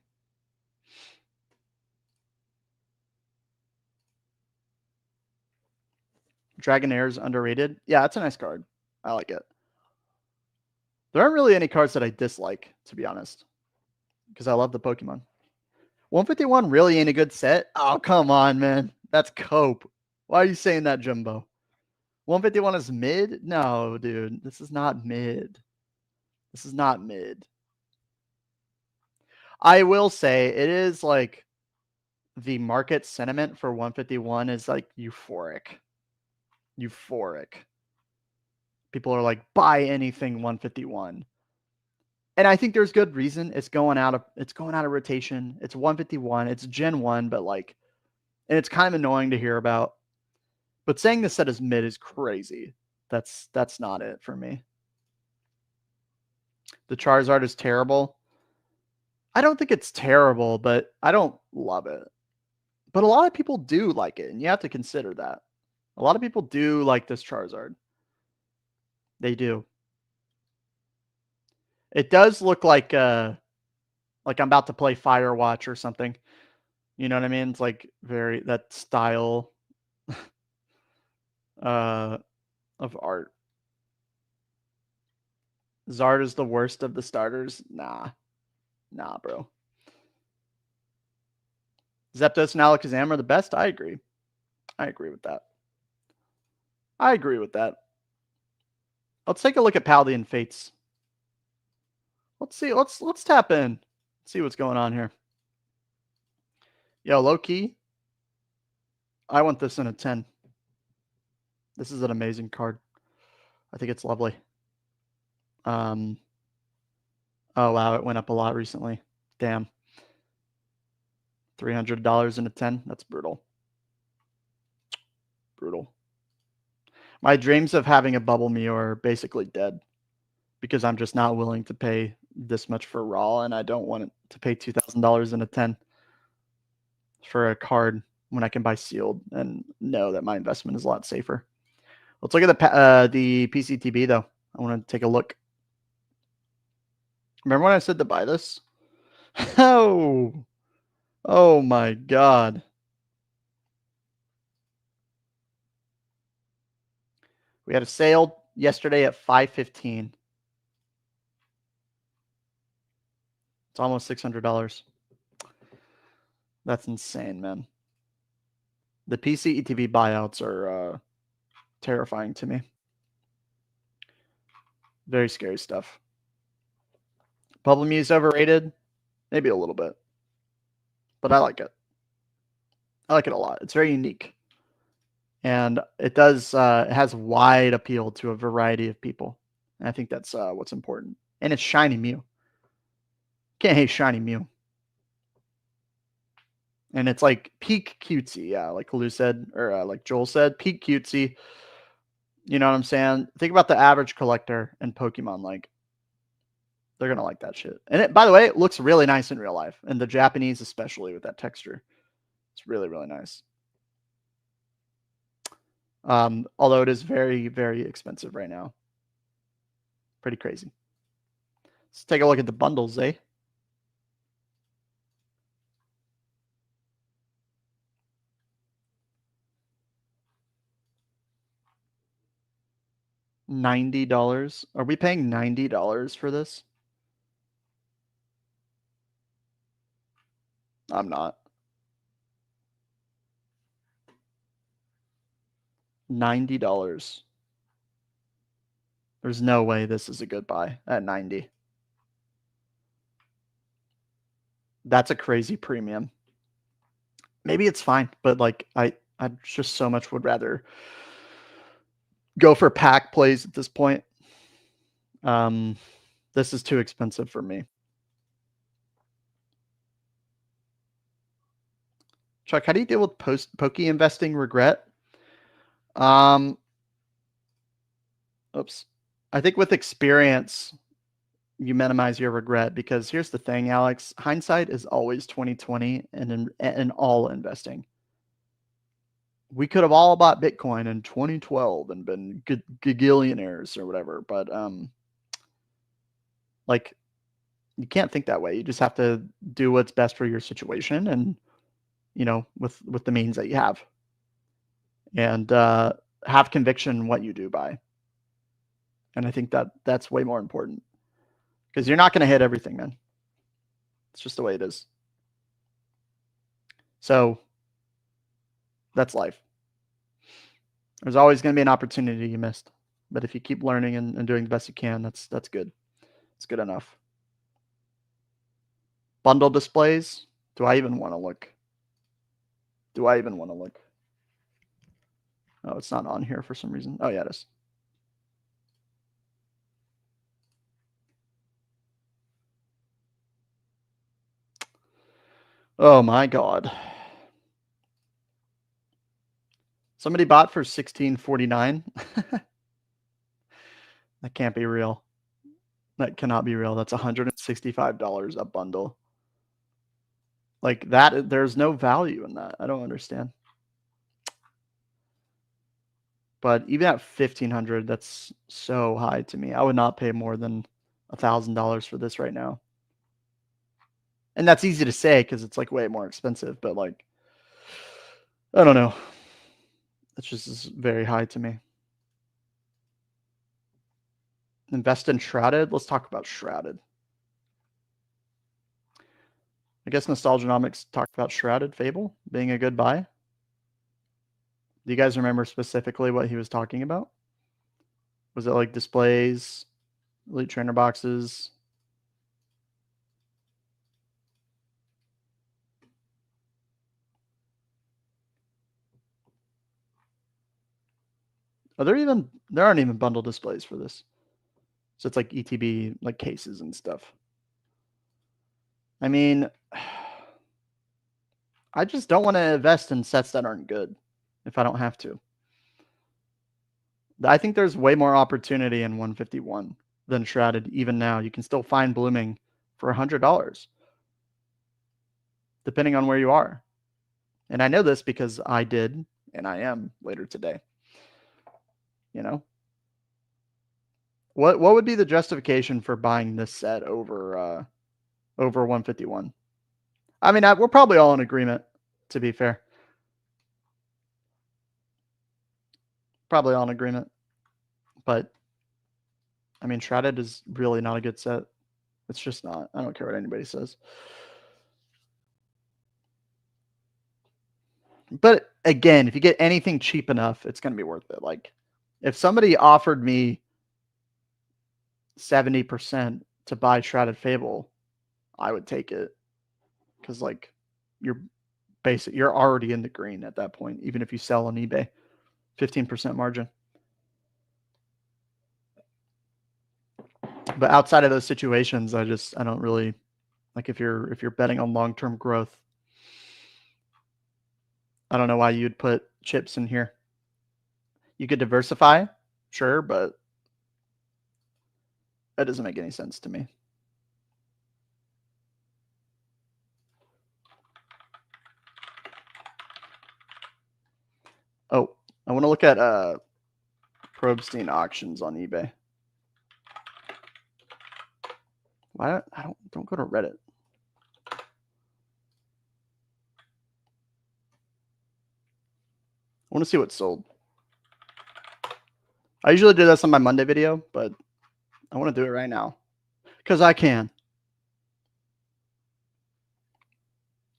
Dragonair is underrated. Yeah, it's a nice card. I like it. There aren't really any cards that I dislike, to be honest, because I love the Pokemon. 151 really ain't a good set. Oh, come on, man. That's Cope. Why are you saying that, Jumbo? 151 is mid? No, dude. This is not mid. This is not mid. I will say it is like the market sentiment for 151 is like euphoric. Euphoric. People are like, buy anything 151. And I think there's good reason. It's going out of rotation. It's 151. It's Gen 1, but like, and it's kind of annoying to hear about. But saying this set is mid is crazy. That's not it for me. The Charizard is terrible. I don't think it's terrible, but I don't love it. But a lot of people do like it, and you have to consider that. A lot of people do like this Charizard. They do. It does look like Like I'm about to play Firewatch or something. You know what I mean? It's like very that style of art. Zard is the worst of the starters. Nah, bro. Zapdos and Alakazam are the best. I agree. I agree with that. Let's take a look at Paldean Fates. Let's see. Let's tap in. See what's going on here. Yo, low key. I want this in a 10. This is an amazing card. I think it's lovely. Oh wow, it went up a lot recently. Damn. $300 in a 10. That's brutal. Brutal. My dreams of having a Bubble Mew are basically dead because I'm just not willing to pay this much for raw, and I don't want to pay $2,000 in a 10 for a card when I can buy sealed and know that my investment is a lot safer. Let's look at the PCTB though. I want to take a look. Remember when I said to buy this? Oh my god. We had a sale yesterday at $515. It's almost $600. That's insane, man. The PC ETB buyouts are terrifying to me. Very scary stuff. Bubble Mew is overrated? Maybe a little bit. But I like it. I like it a lot. It's very unique. And it does it has wide appeal to a variety of people. And I think that's what's important. And it's shiny Mew. Can't hate shiny Mew. And it's like peak cutesy, yeah, like Lou said, or like Joel said, peak cutesy. You know what I'm saying? Think about the average collector in Pokemon. Like, they're gonna like that shit. And it, by the way, it looks really nice in real life, and the Japanese especially with that texture. It's really, really nice. Although it is very, very expensive right now. Pretty crazy. Let's take a look at the bundles, eh? $90. Are we paying $90 for this? I'm not. $90. There's no way this is a good buy at 90. That's a crazy premium. Maybe it's fine, but like I just so much would rather go for pack plays at this point. This is too expensive for me. Chuck, how do you deal with poke investing regret? Oops. I think with experience, you minimize your regret because here's the thing, Alex. Hindsight is always 2020 and in all investing. We could have all bought Bitcoin in 2012 and been gigillionaires or whatever, but like you can't think that way. You just have to do what's best for your situation and you know with the means that you have, and have conviction in what you do buy. And I think that that's way more important because you're not going to hit everything, man. It's just the way it is. So that's life. There's always going to be an opportunity you missed, but if you keep learning and doing the best you can, that's good. It's good enough. Bundle displays. Do I even want to look? Oh, it's not on here for some reason. Oh, yeah, it is. Oh, my God. Somebody bought for $16.49. That can't be real. That cannot be real. That's $165 a bundle. Like that, there's no value in that. I don't understand. But even at $1,500, that's so high to me. I would not pay more than $1,000 for this right now. And that's easy to say because it's like way more expensive, but like, I don't know. It's just very high to me. Invest in Shrouded. Let's talk about Shrouded. I guess Nostalgianomics talked about Shrouded Fable being a good buy. Do you guys remember specifically what he was talking about? Was it like displays, elite trainer boxes? There aren't even bundle displays for this. So it's like ETB, like cases and stuff. I mean, I just don't want to invest in sets that aren't good if I don't have to. I think there's way more opportunity in 151 than Shrouded even now. You can still find Blooming for $100, depending on where you are. And I know this because I did, and I am later today. You know? What would be the justification for buying this set over 151? I mean, we're probably all in agreement, to be fair. Probably all in agreement. But, I mean, Shrouded is really not a good set. It's just not. I don't care what anybody says. But, again, if you get anything cheap enough, it's going to be worth it. Like, if somebody offered me 70% to buy Shrouded Fable, I would take it. Because, like, you're already in the green at that point, even if you sell on eBay. 15% margin. But outside of those situations, I don't really like if you're betting on long-term growth. I don't know why you'd put chips in here. You could diversify, sure, but that doesn't make any sense to me. Oh, I want to look at Probstein auctions on eBay. Why don't go to Reddit. I want to see what's sold. I usually do this on my Monday video, but I want to do it right now because I can.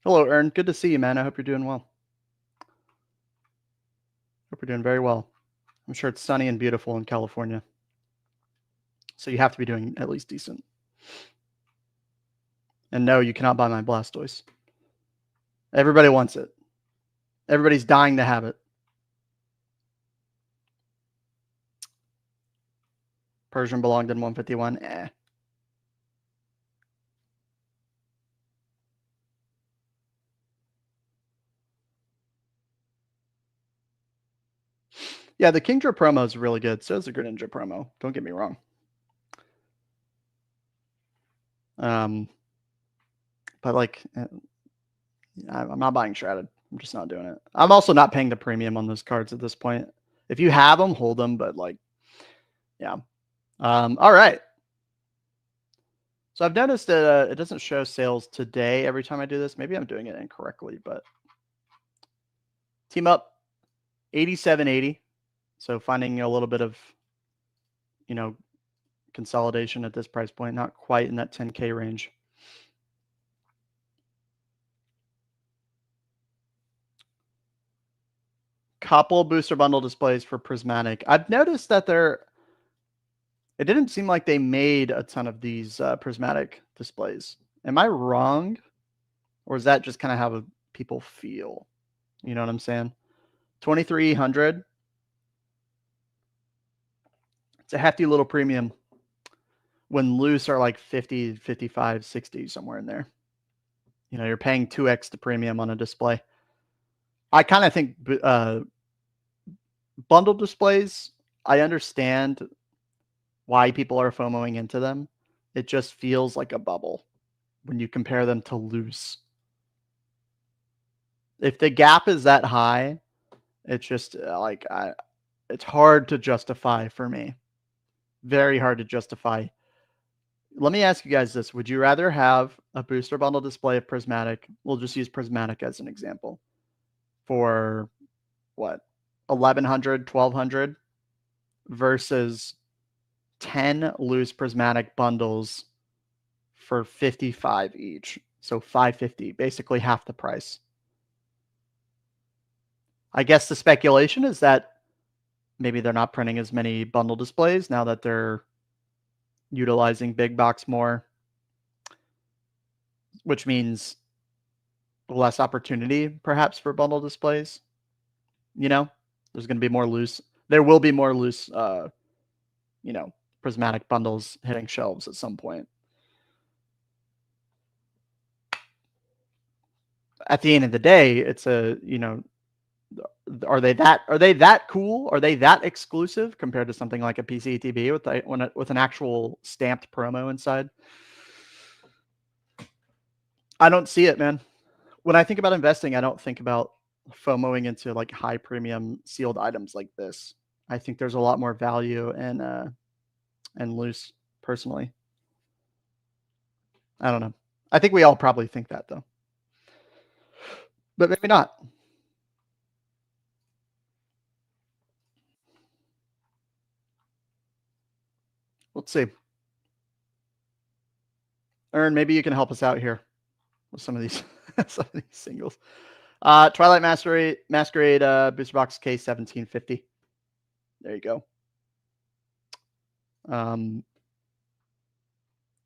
Hello, Ern. Good to see you, man. I hope you're doing well. Hope you're doing very well. I'm sure it's sunny and beautiful in California. So you have to be doing at least decent. And no, you cannot buy my Blastoise. Everybody wants it. Everybody's dying to have it. Persian belonged in 151. Yeah, the Kingdra promo is really good. So is the Greninja promo. Don't get me wrong. But like, I'm not buying Shrouded. I'm just not doing it. I'm also not paying the premium on those cards at this point. If you have them, hold them. But like, yeah. All right. So I've noticed that it doesn't show sales today every time I do this. Maybe I'm doing it incorrectly, but team up 87.80. So finding a little bit of, consolidation at this price point, not quite in that 10K range. Couple booster bundle displays for Prismatic. I've noticed that it didn't seem like they made a ton of these Prismatic displays. Am I wrong? Or is that just kind of how people feel? You know what I'm saying? 2,300. It's a hefty little premium when loose are like 50, 55, 60, somewhere in there. You're paying 2x the premium on a display. I kind of think bundle displays, I understand why people are FOMOing into them. It just feels like a bubble when you compare them to loose. If the gap is that high, it's just like it's hard to justify for me. Very hard to justify Let me ask you guys this. Would you rather have a booster bundle display of Prismatic? We'll just use Prismatic as an example. For what? 1,100, 1,200 versus 10 loose Prismatic bundles for 55 each. So 550, basically half the price. I guess the speculation is that maybe they're not printing as many bundle displays now that they're utilizing big box more, which means less opportunity perhaps for bundle displays. You know, there's going to be more loose. There will be more loose, prismatic bundles hitting shelves at some point. At the end of the day, it's are they that cool? Are they that exclusive compared to something like a PCTB with an actual stamped promo inside? I don't see it, man. When I think about investing, I don't think about FOMOing into like high premium sealed items like this. I think there's a lot more value in loose, personally. I don't know. I think we all probably think that though, but maybe not. Let's see. Ern, maybe you can help us out here with some of these some of these singles. Twilight Masquerade booster box case 1750. There you go.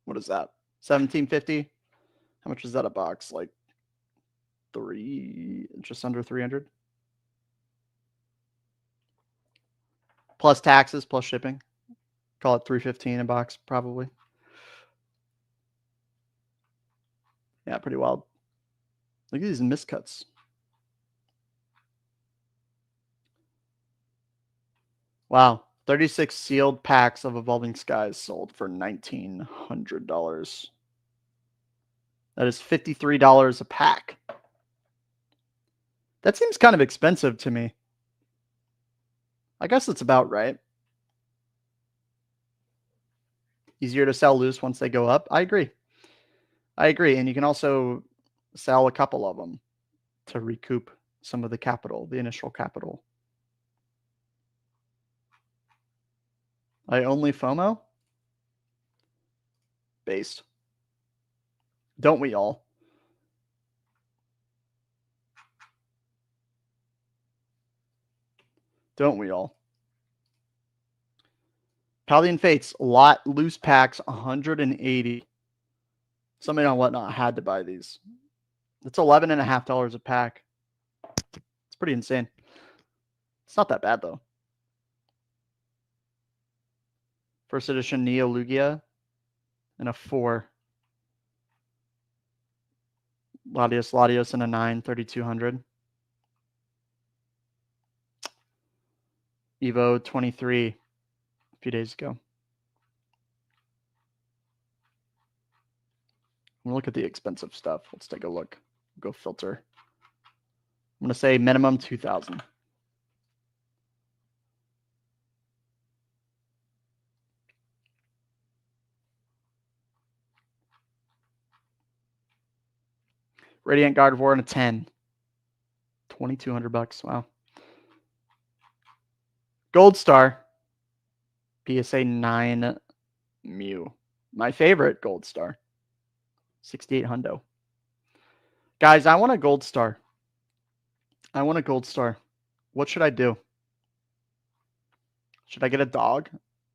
What is that? 1750. How much is that a box? Like just under 300. Plus taxes, plus shipping. Call it 315 a box, probably. Yeah, pretty wild. Look at these miscuts. Wow. 36 sealed packs of Evolving Skies sold for $1,900. That is $53 a pack. That seems kind of expensive to me. I guess it's about right. Easier to sell loose once they go up. I agree. And you can also sell a couple of them to recoup some of the capital, the initial capital. I only FOMO? Based. Don't we all? Don't we all? Paldean Fates, lot loose packs, 180. Somebody on Whatnot had to buy these. It's $11.50 a pack. It's pretty insane. It's not that bad though. First edition Neo Lugia and a 4. Latios and a 9, 3,200. Evo 23 a few days ago. I'm gonna look at the expensive stuff. Let's take a look. Go filter. I'm gonna say minimum 2,000. Radiant Gardevoir and a 10. $2,200. Wow. Gold Star. PSA 9 Mew. My favorite Gold Star. 68 hundo. Guys, I want a Gold Star. What should I do? Should I get a dog?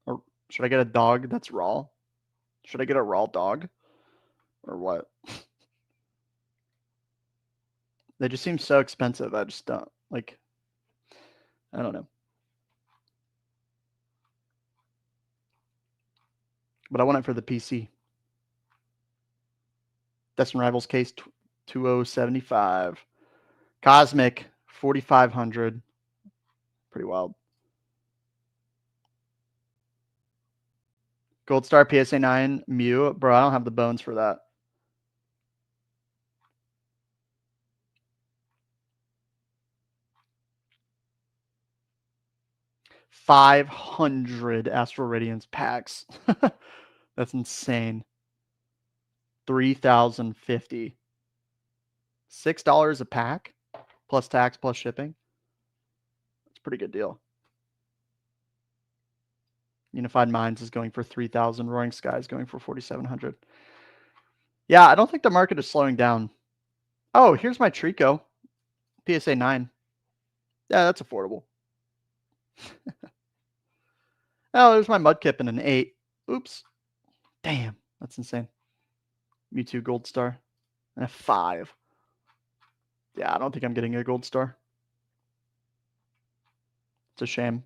Or should I get a dog that's raw? Should I get a raw dog? Or what? They just seem so expensive. I just don't like. I don't know. But I want it for the PC. Destin Rivals case 2075. Cosmic 4,500. Pretty wild. Gold Star PSA 9 Mew. Bro, I don't have the bones for that. $500 Astral Radiance packs. That's insane. 3,050. $6 a pack, plus tax, plus shipping. That's a pretty good deal. Unified Minds is going for 3,000. Roaring Sky is going for 4,700. Yeah, I don't think the market is slowing down. Oh, here's my Trico. PSA 9. Yeah, that's affordable. Oh, there's my Mudkip in an 8. Oops. Damn, that's insane. Mewtwo Gold Star. And a 5. Yeah, I don't think I'm getting a Gold Star. It's a shame.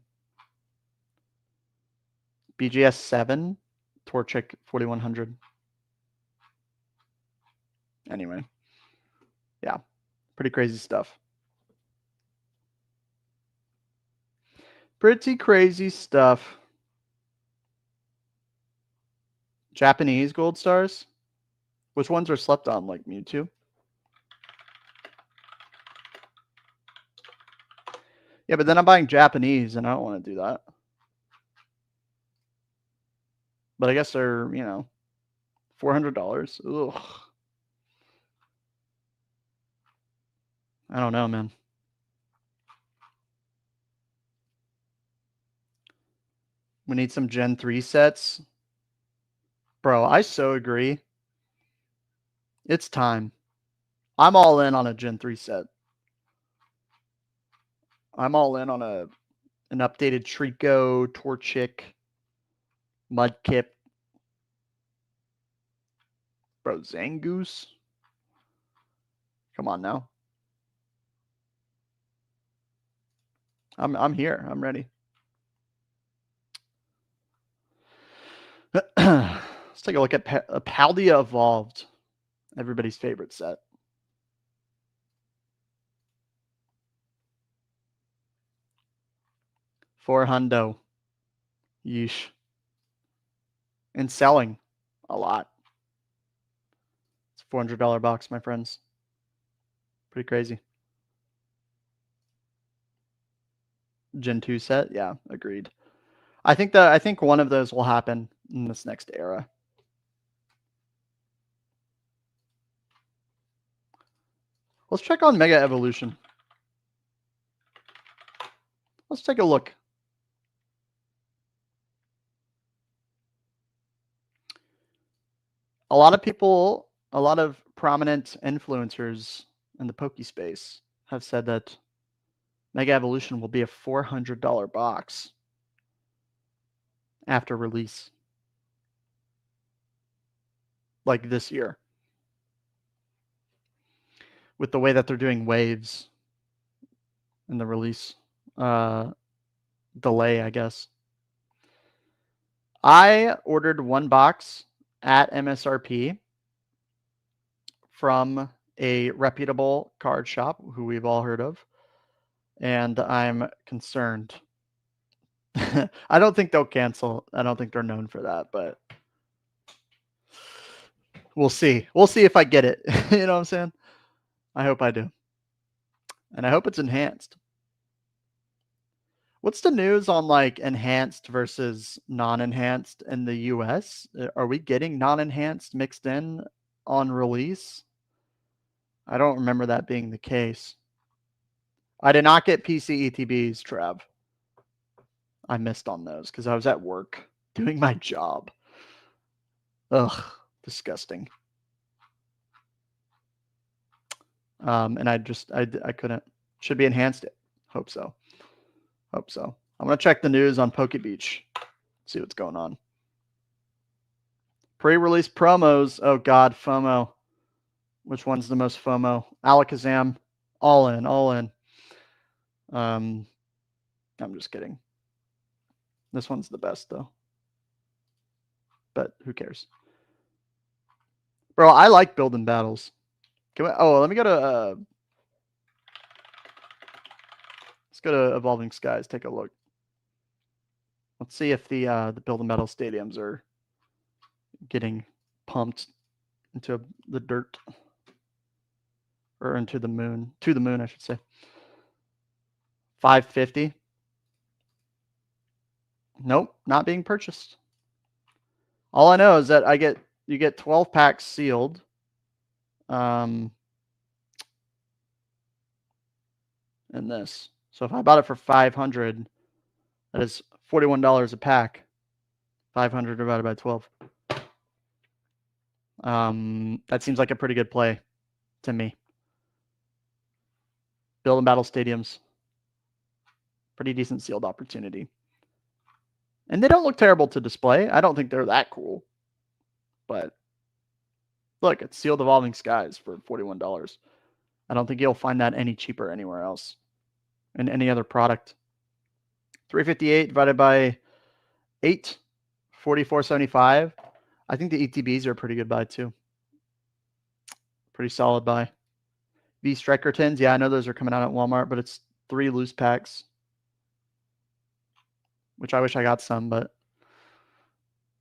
BGS 7. Torchic 4,100. Anyway. Yeah, pretty crazy stuff. Pretty crazy stuff. Japanese Gold Stars? Which ones are slept on, like Mewtwo? Yeah, but then I'm buying Japanese, and I don't want to do that. But I guess they're, you know, $400. Ugh. I don't know, man. We need some Gen 3 sets. Bro, I so agree. It's time. I'm all in on a Gen 3 set. I'm all in on an updated Trico, Torchic, Mudkip. Bro, Zangoose. Come on now. I'm here. I'm ready. Let's take a look at Paldea Evolved. Everybody's favorite set. $400. Yeesh. And selling a lot. It's a $400 box, my friends. Pretty crazy. Gen 2 set? Yeah, agreed. I think one of those will happen in this next era. Let's check on Mega Evolution. Let's take a look. A lot of people, a lot of prominent influencers in the Poké space have said that Mega Evolution will be a $400 box after release. Like this year. With the way that they're doing waves in the release delay, I guess. I ordered one box at MSRP from a reputable card shop who we've all heard of, and I'm concerned. I don't think they'll cancel. I don't think they're known for that, but we'll see. We'll see if I get it. You know what I'm saying? I hope I do. And I hope it's enhanced. What's the news on like enhanced versus non-enhanced in the US? Are we getting non-enhanced mixed in on release? I don't remember that being the case. I did not get PC ETBs, Trev. I missed on those because I was at work doing my job. Ugh, disgusting. And I couldn't. Should be enhanced it. Hope so. Hope so. I'm gonna check the news on Poké Beach. See what's going on. Pre-release promos. Oh God, FOMO. Which one's the most FOMO? Alakazam. All in. All in. I'm just kidding. This one's the best though. But who cares? Bro, I like building battles. Let me go to let's go to Evolving Skies, take a look. Let's see if the building battle stadiums are getting pumped into the dirt. Or into the moon. To the moon, I should say. 550. Nope, not being purchased. All I know is that you get 12 packs sealed. And this. So if I bought it for $500, that is $41 a pack. 500 divided by 12. That seems like a pretty good play to me. Build and battle stadiums. Pretty decent sealed opportunity. And they don't look terrible to display. I don't think they're that cool. But look, it's sealed evolving skies for $41. I don't think you'll find that any cheaper anywhere else in any other product. 358 divided by 8, 44.75. I think the ETBs are a pretty good buy too. Pretty solid buy. V Striker tins, yeah, I know those are coming out at Walmart, but it's 3 loose packs, which I wish I got some, but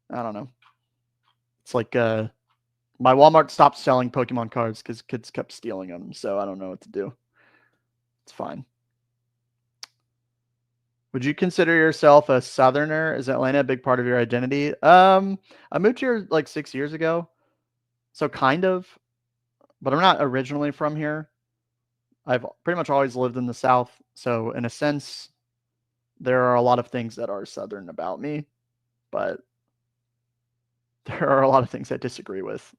I don't know. It's like my Walmart stopped selling Pokemon cards because kids kept stealing them, so I don't know what to do. It's fine. Would you consider yourself a Southerner? Is Atlanta a big part of your identity? I moved here like 6 years ago, so kind of, but I'm not originally from here. I've pretty much always lived in the South, so in a sense, there are a lot of things that are Southern about me, but there are a lot of things I disagree with.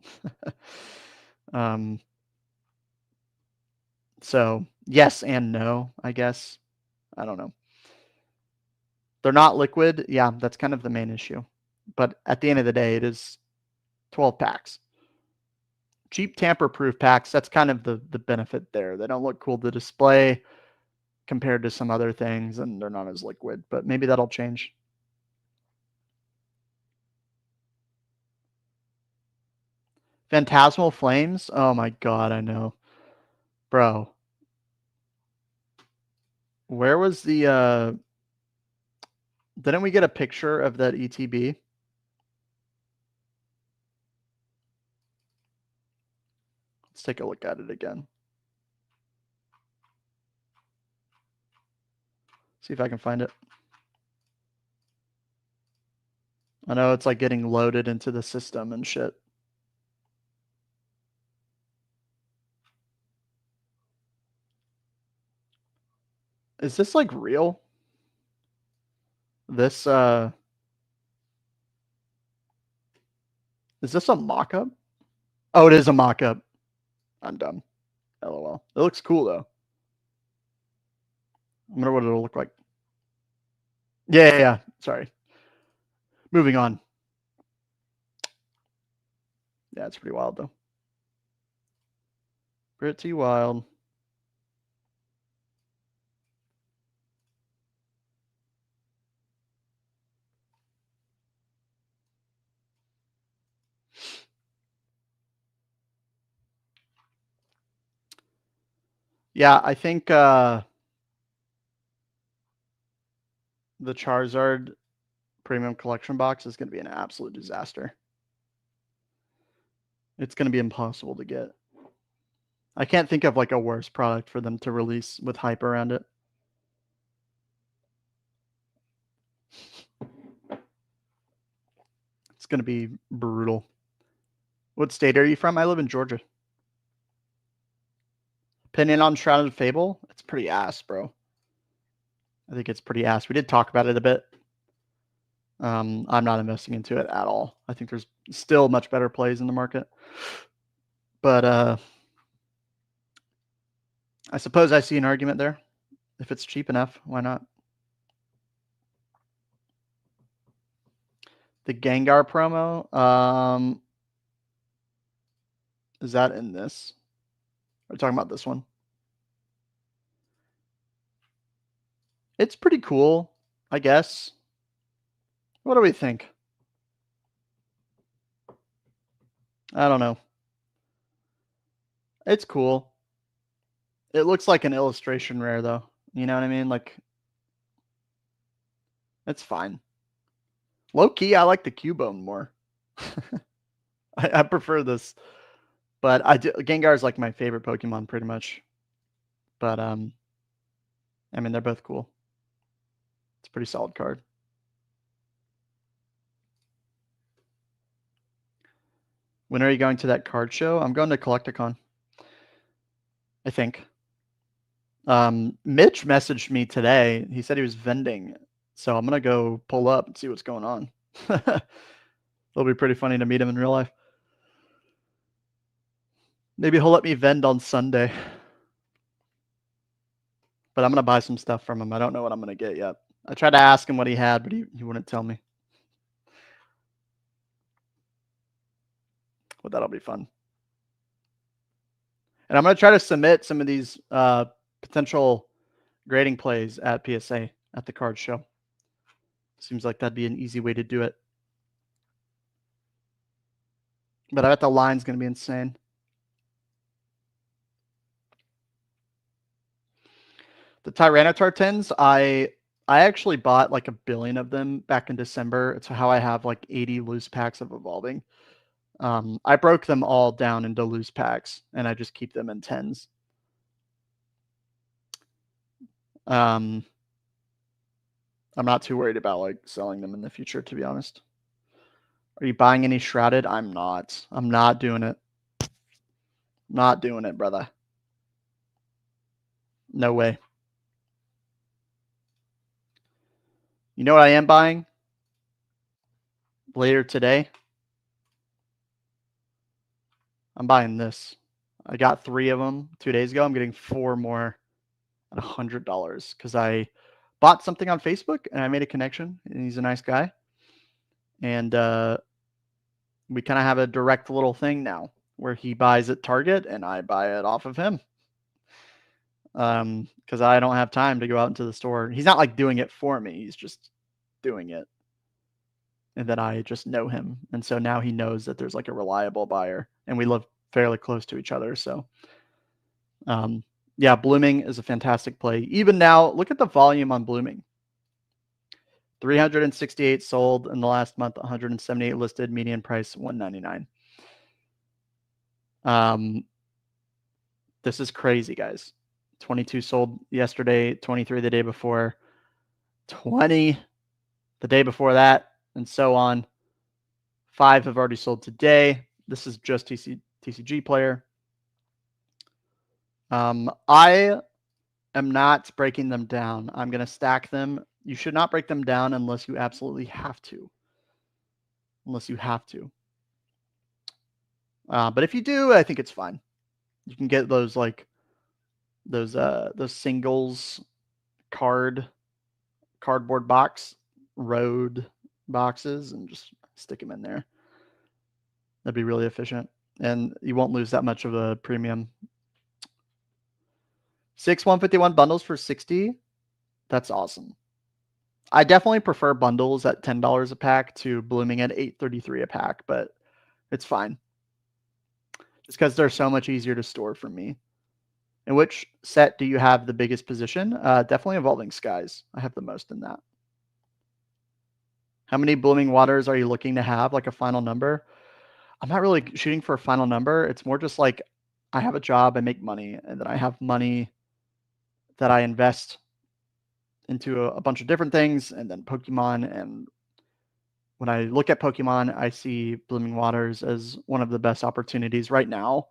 So yes and no, I guess. I don't know. They're not liquid. Yeah, that's kind of the main issue. But at the end of the day, it is 12 packs. Cheap tamper-proof packs, that's kind of the benefit there. They don't look cool to display compared to some other things, and they're not as liquid. But maybe that'll change. Phantasmal Flames? Oh my god, I know. Bro. Where was the didn't we get a picture of that ETB? Let's take a look at it again. See if I can find it. I know it's like getting loaded into the system and shit. Is this like real? This is this a mock-up? Oh, it is a mock-up. I'm dumb. LOL. It looks cool though. I wonder what it'll look like. Yeah. Sorry. Moving on. Yeah, it's pretty wild though. Pretty wild. Yeah, I think the Charizard premium collection box is going to be an absolute disaster. It's going to be impossible to get. I can't think of like a worse product for them to release with hype around it. It's going to be brutal. What state are you from? I live in Georgia. Opinion on Shrouded Fable? It's pretty ass, bro. I think it's pretty ass. We did talk about it a bit. I'm not investing into it at all. I think there's still much better plays in the market. But I suppose I see an argument there. If it's cheap enough, why not? The Gengar promo. Is that in this? We're talking about this one. It's pretty cool, I guess. What do we think? I don't know. It's cool. It looks like an illustration rare, though. You know what I mean? Like, it's fine. Low key, I like the Cubone more. I prefer this, but Gengar is like my favorite Pokemon, pretty much. But I mean, they're both cool. It's a pretty solid card. When are you going to that card show? I'm going to Collecticon, I think. Mitch messaged me today. He said he was vending. So I'm going to go pull up and see what's going on. It'll be pretty funny to meet him in real life. Maybe he'll let me vend on Sunday. But I'm going to buy some stuff from him. I don't know what I'm going to get yet. I tried to ask him what he had, but he wouldn't tell me. But that'll be fun. And I'm going to try to submit some of these potential grading plays at PSA at the card show. Seems like that'd be an easy way to do it. But I bet the line's going to be insane. The Tyranitar tins, I actually bought like 1 billion of them back in December. It's how I have like 80 loose packs of Evolving. I broke them all down into loose packs, and I just keep them in tens. I'm not too worried about like selling them in the future, to be honest. Are you buying any Shrouded? I'm not. I'm not doing it. Not doing it, brother. No way. You know what I am buying later today? I'm buying this. I got 3 of them 2 days ago. I'm getting 4 more at $100 because I bought something on Facebook and I made a connection, and he's a nice guy. And we kind of have a direct little thing now where he buys at Target and I buy it off of him. Because I don't have time to go out into the store. He's not like doing it for me. He's just doing it. And then I just know him. And so now he knows that there's like a reliable buyer, and we live fairly close to each other. So, yeah, Blooming is a fantastic play. Even now, look at the volume on Blooming. 368 sold in the last month, 178 listed, median price $199. This is crazy, guys. 22 sold yesterday, 23 the day before, 20 the day before that, and so on. 5 have already sold today. This is just TCG player. I am not breaking them down. I'm going to stack them. You should not break them down unless you absolutely have to. Unless you have to. But if you do, I think it's fine. You can get those like those singles cardboard box road boxes and just stick them in there. That'd be really efficient, and you won't lose that much of a premium. 6 151 bundles for 60. That's awesome. I definitely prefer bundles at $10 a pack to Blooming at $8.33 a pack, but it's fine. Just because they're so much easier to store for me. In which set do you have the biggest position? Definitely Evolving Skies. I have the most in that. How many Blooming Waters are you looking to have, like a final number? I'm not really shooting for a final number. It's more just like I have a job, I make money, and then I have money that I invest into a bunch of different things, and then Pokemon. And when I look at Pokemon, I see Blooming Waters as one of the best opportunities right now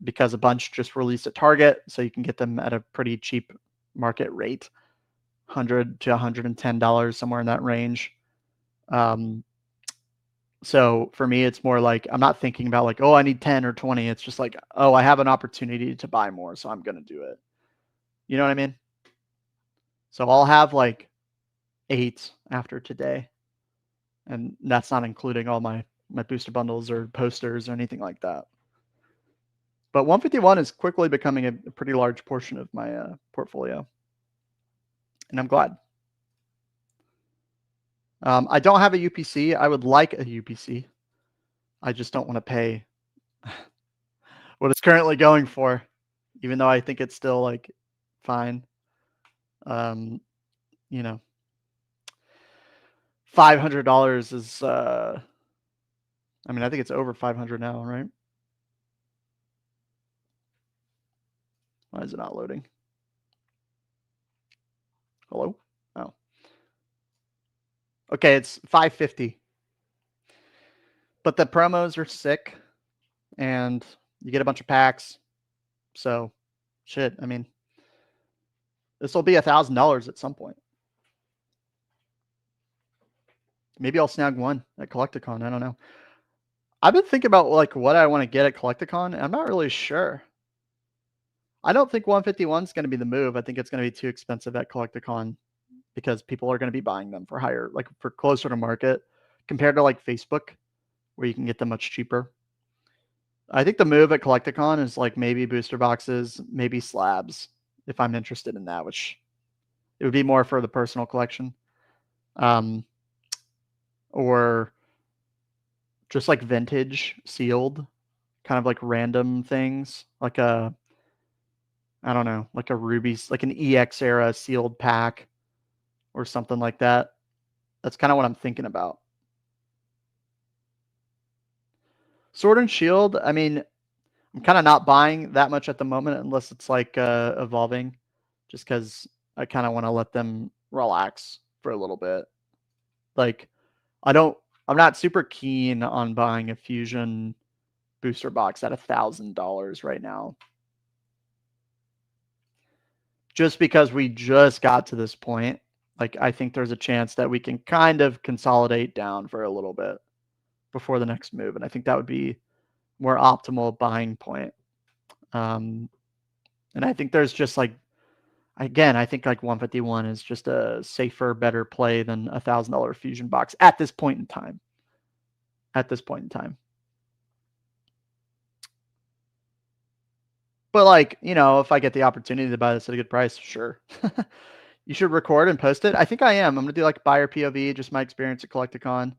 because a bunch just released at Target, so you can get them at a pretty cheap market rate, $100 to $110, somewhere in that range. So for me, it's more like I'm not thinking about like, oh, I need 10 or 20. It's just like, oh, I have an opportunity to buy more, so I'm going to do it. You know what I mean? So I'll have like 8 after today. And that's not including all my booster bundles or posters or anything like that. But 151 is quickly becoming a pretty large portion of my portfolio. And I'm glad. I don't have a UPC. I would like a UPC. I just don't want to pay what it's currently going for, even though I think it's still like fine. You know, $500 is, I mean, I think it's over 500 now, right? Why is it not loading? Hello? Oh. Okay, it's 550. But the promos are sick, and you get a bunch of packs. So, shit, I mean, this will be $1,000 at some point. Maybe I'll snag one at Collecticon. I don't know. I've been thinking about like what I want to get at Collecticon, and I'm not really sure. I don't think 151 is going to be the move. I think it's going to be too expensive at Collecticon because people are going to be buying them for higher, like for closer to market compared to like Facebook, where you can get them much cheaper. I think the move at Collecticon is like maybe booster boxes, maybe slabs, if I'm interested in that, which it would be more for the personal collection. Or just like vintage sealed, kind of like random things, like a, I don't know, like a Ruby's, like an EX era sealed pack or something like that. That's kind of what I'm thinking about. Sword and Shield, I mean, I'm kind of not buying that much at the moment unless it's like evolving, just because I kind of want to let them relax for a little bit. Like, I'm not super keen on buying a fusion booster box at $1,000 right now. Just because we just got to this point, like I think there's a chance that we can kind of consolidate down for a little bit before the next move. And I think that would be more optimal buying point. And I think there's just like, again, I think like 151 is just a safer, better play than $1,000 fusion box at this point in time. At this point in time. But like, you know, if I get the opportunity to buy this at a good price, sure. You should record and post it. I think I am. I'm gonna do like buyer POV, just my experience at Collecticon.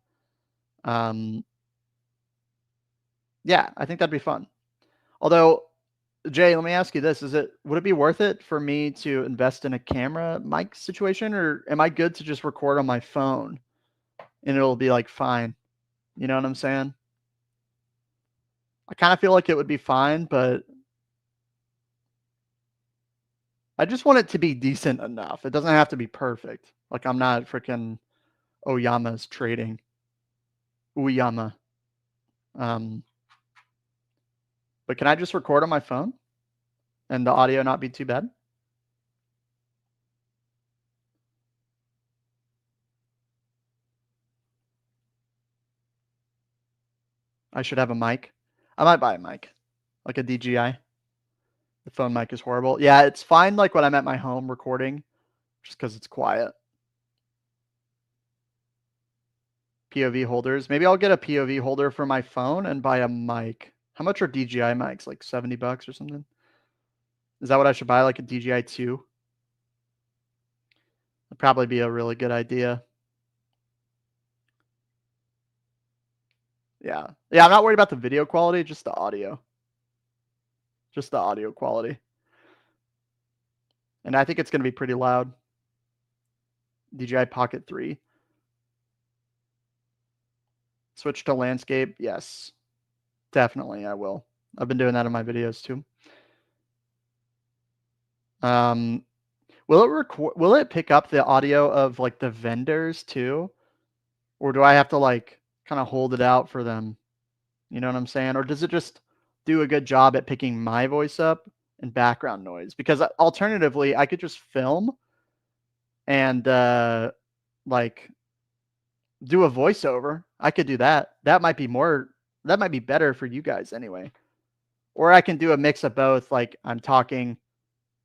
Yeah, I think that'd be fun. Although, Jay, let me ask you this: would it be worth it for me to invest in a camera mic situation, or am I good to just record on my phone and it'll be like fine? You know what I'm saying? I kind of feel like it would be fine, but I just want it to be decent enough. It doesn't have to be perfect. Like I'm not freaking Oyama's trading. Uyama. But can I just record on my phone and the audio not be too bad? I should have a mic. I might buy a mic, like a DJI. The phone mic is horrible. Yeah, it's fine like when I'm at my home recording, just because it's quiet. POV holders. Maybe I'll get a POV holder for my phone and buy a mic. How much are DJI mics? Like $70 or something? Is that what I should buy? Like a DJI 2? That'd probably be a really good idea. Yeah. Yeah, I'm not worried about the video quality, just the audio. Just the audio quality. And I think it's going to be pretty loud. DJI Pocket 3. Switch to landscape. Yes. Definitely, I will. I've been doing that in my videos too. Will it pick up the audio of like the vendors too? Or do I have to like kind of hold it out for them? You know what I'm saying? Or does it just do a good job at picking my voice up and background noise? Because alternatively, I could just film and like do a voiceover. I could do that. That might be better for you guys anyway. Or I can do a mix of both, like I'm talking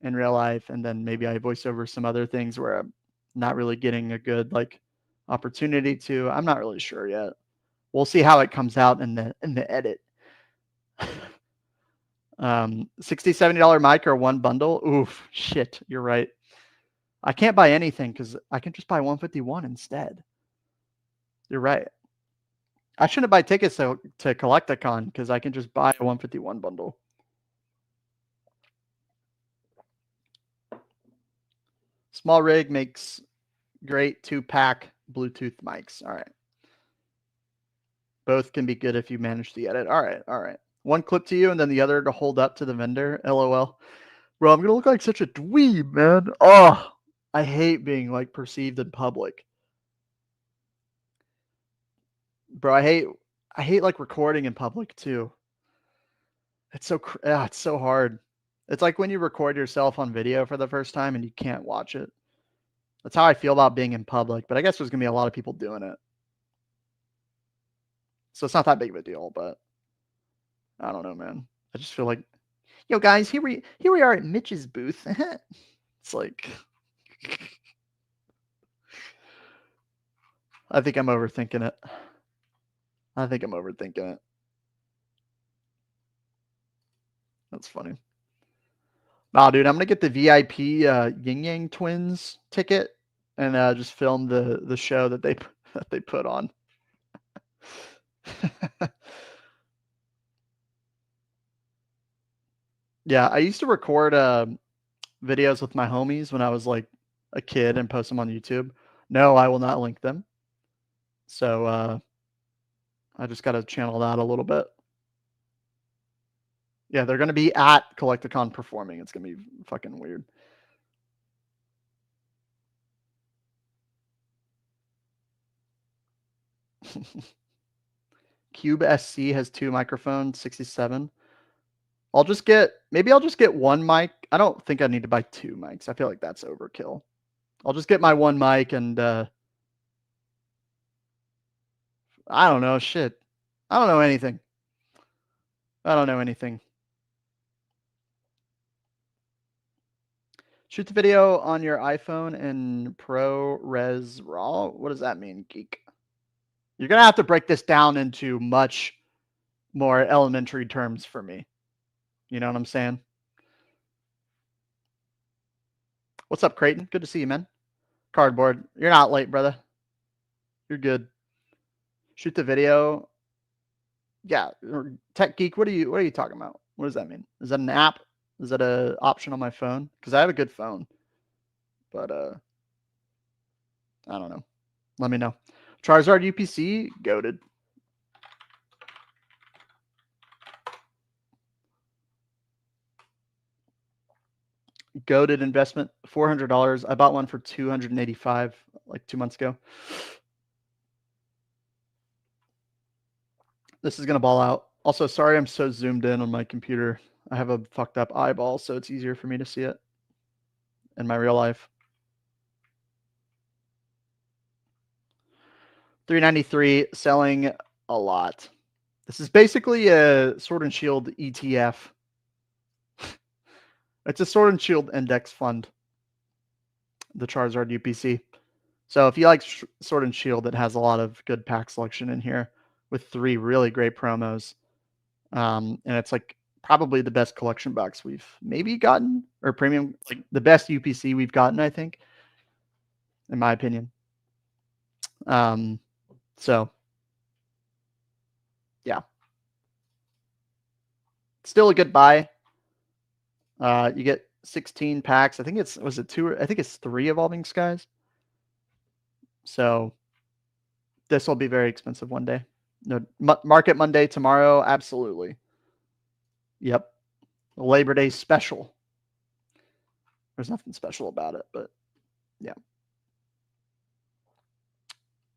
in real life and then maybe I voice over some other things where I'm not really getting a good like opportunity to. I'm not really sure yet. We'll see how it comes out in the edit. $60, $70 mic or one bundle. Oof, shit, you're right. I can't buy anything because I can just buy 151 instead. You're right. I shouldn't buy tickets to Collecticon because I can just buy a 151 bundle. Small rig makes great 2-pack Bluetooth mics. All right. Both can be good if you manage the edit. All right. All right. One clip to you and then the other to hold up to the vendor. LOL. Bro, I'm going to look like such a dweeb, man. Oh, I hate being like perceived in public. Bro, I hate I hate like recording in public too. It's so hard. It's like when you record yourself on video for the first time and you can't watch it. That's how I feel about being in public, but I guess there's gonna be a lot of people doing it. So it's not that big of a deal, but I don't know, man. I just feel like, yo, guys, here we are at Mitch's booth. It's like, I think I'm overthinking it. That's funny. Nah, dude, I'm gonna get the VIP Yin Yang Twins ticket and just film the show that they put on. Yeah, I used to record videos with my homies when I was like a kid and post them on YouTube. No, I will not link them. So I just got to channel that a little bit. Yeah, they're going to be at Collecticon performing. It's going to be fucking weird. Cube SC has 2 microphones, 67. Maybe I'll just get 1 mic. I don't think I need to buy 2 mics. I feel like that's overkill. I'll just get my 1 mic and I don't know, shit. I don't know anything. Shoot the video on your iPhone in ProRes RAW. What does that mean, geek? You're going to have to break this down into much more elementary terms for me. You know what I'm saying? What's up, Creighton? Good to see you, man. Cardboard. You're not late, brother. You're good. Shoot the video. Yeah, Tech Geek. What are you talking about? What does that mean? Is that an app? Is that an option on my phone? Because I have a good phone. But I don't know. Let me know. Charizard UPC, goated. Goated investment, $400. I bought one for $285 like 2 months ago. This is gonna ball out. Also, sorry I'm so zoomed in on my computer. I have a fucked up eyeball, so it's easier for me to see it in my real life. 393, selling a lot. This is basically a Sword and Shield ETF. It's a Sword and Shield index fund, the Charizard UPC. So if you like Sword and Shield, it has a lot of good pack selection in here with 3 really great promos. And it's like probably the best collection box we've maybe gotten, or premium, like the best UPC we've gotten, I think, in my opinion. So yeah, still a good buy. You get 16 packs. I think it's 2? I think it's 3 Evolving Skies. So this will be very expensive one day. No, Market Monday tomorrow, absolutely. Yep, Labor Day special. There's nothing special about it, but yeah.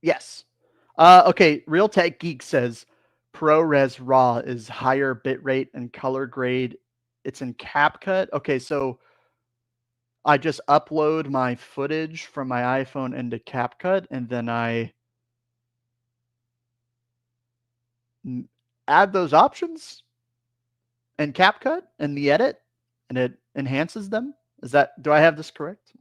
Yes. Okay, Real Tech Geek says ProRes RAW is higher bitrate and color grade. It's in CapCut. Okay, so I just upload my footage from my iPhone into CapCut, and then I add those options in CapCut in the edit, and it enhances them. Do I have this correct?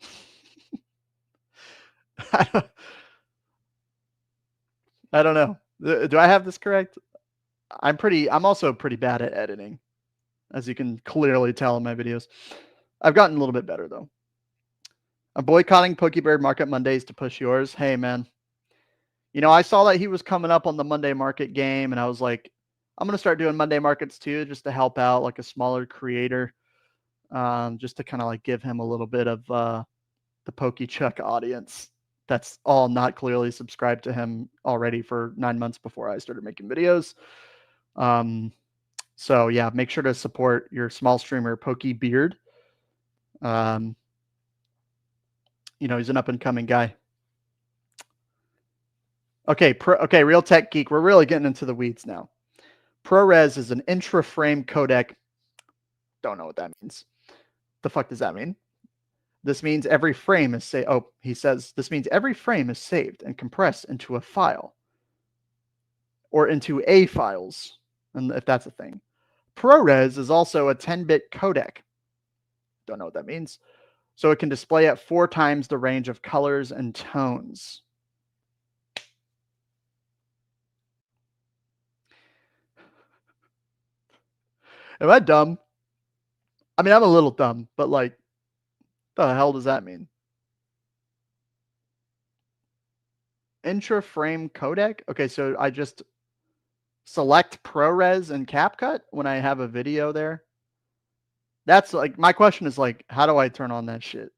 I don't know. Do I have this correct? I'm also pretty bad at editing, as you can clearly tell in my videos. I've gotten a little bit better though. I'm boycotting Pokebird Market Mondays to push yours. Hey man, you know, I saw that he was coming up on the Monday Market game, and I was like, I'm gonna start doing Monday Markets too, just to help out like a smaller creator, just to kind of like give him a little bit of the PokeChuck audience that's all not clearly subscribed to him already for 9 months before I started making videos. So yeah, make sure to support your small streamer Pokebeard. You know, he's an up and coming guy. Okay, Real Tech Geek. We're really getting into the weeds now. ProRes is an intra-frame codec. Don't know what that means. The fuck does that mean? This means every frame is he says this means every frame is saved and compressed into a file or into A files, and if that's a thing. ProRes is also a 10-bit codec. Don't know what that means. So it can display at 4 times the range of colors and tones. Am I dumb? I mean, I'm a little dumb, but like, the hell does that mean? Intra-frame codec? Okay, so I just select ProRes and CapCut when I have a video there. That's like, my question is like, how do I turn on that shit?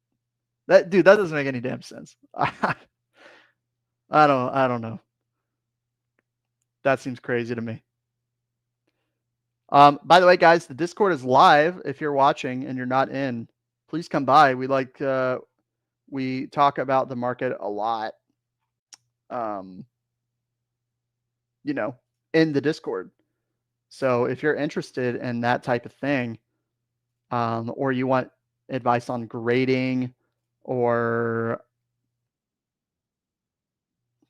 That doesn't make any damn sense. I don't know. That seems crazy to me. By the way, guys, the Discord is live. If you're watching and you're not in, please come by. We talk about the market a lot. In the Discord. So if you're interested in that type of thing, or you want advice on grading, or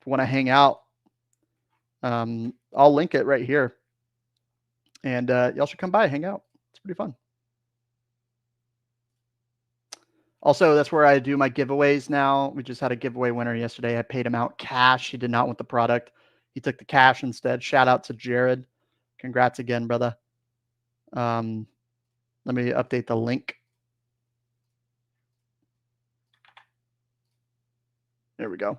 want to hang out, I'll link it right here. And y'all should come by, hang out. It's pretty fun. Also, that's where I do my giveaways now. We just had a giveaway winner yesterday. I paid him out cash. He did not want the product. He took the cash instead. Shout out to Jared. Congrats again, brother. Let me update the link. There we go.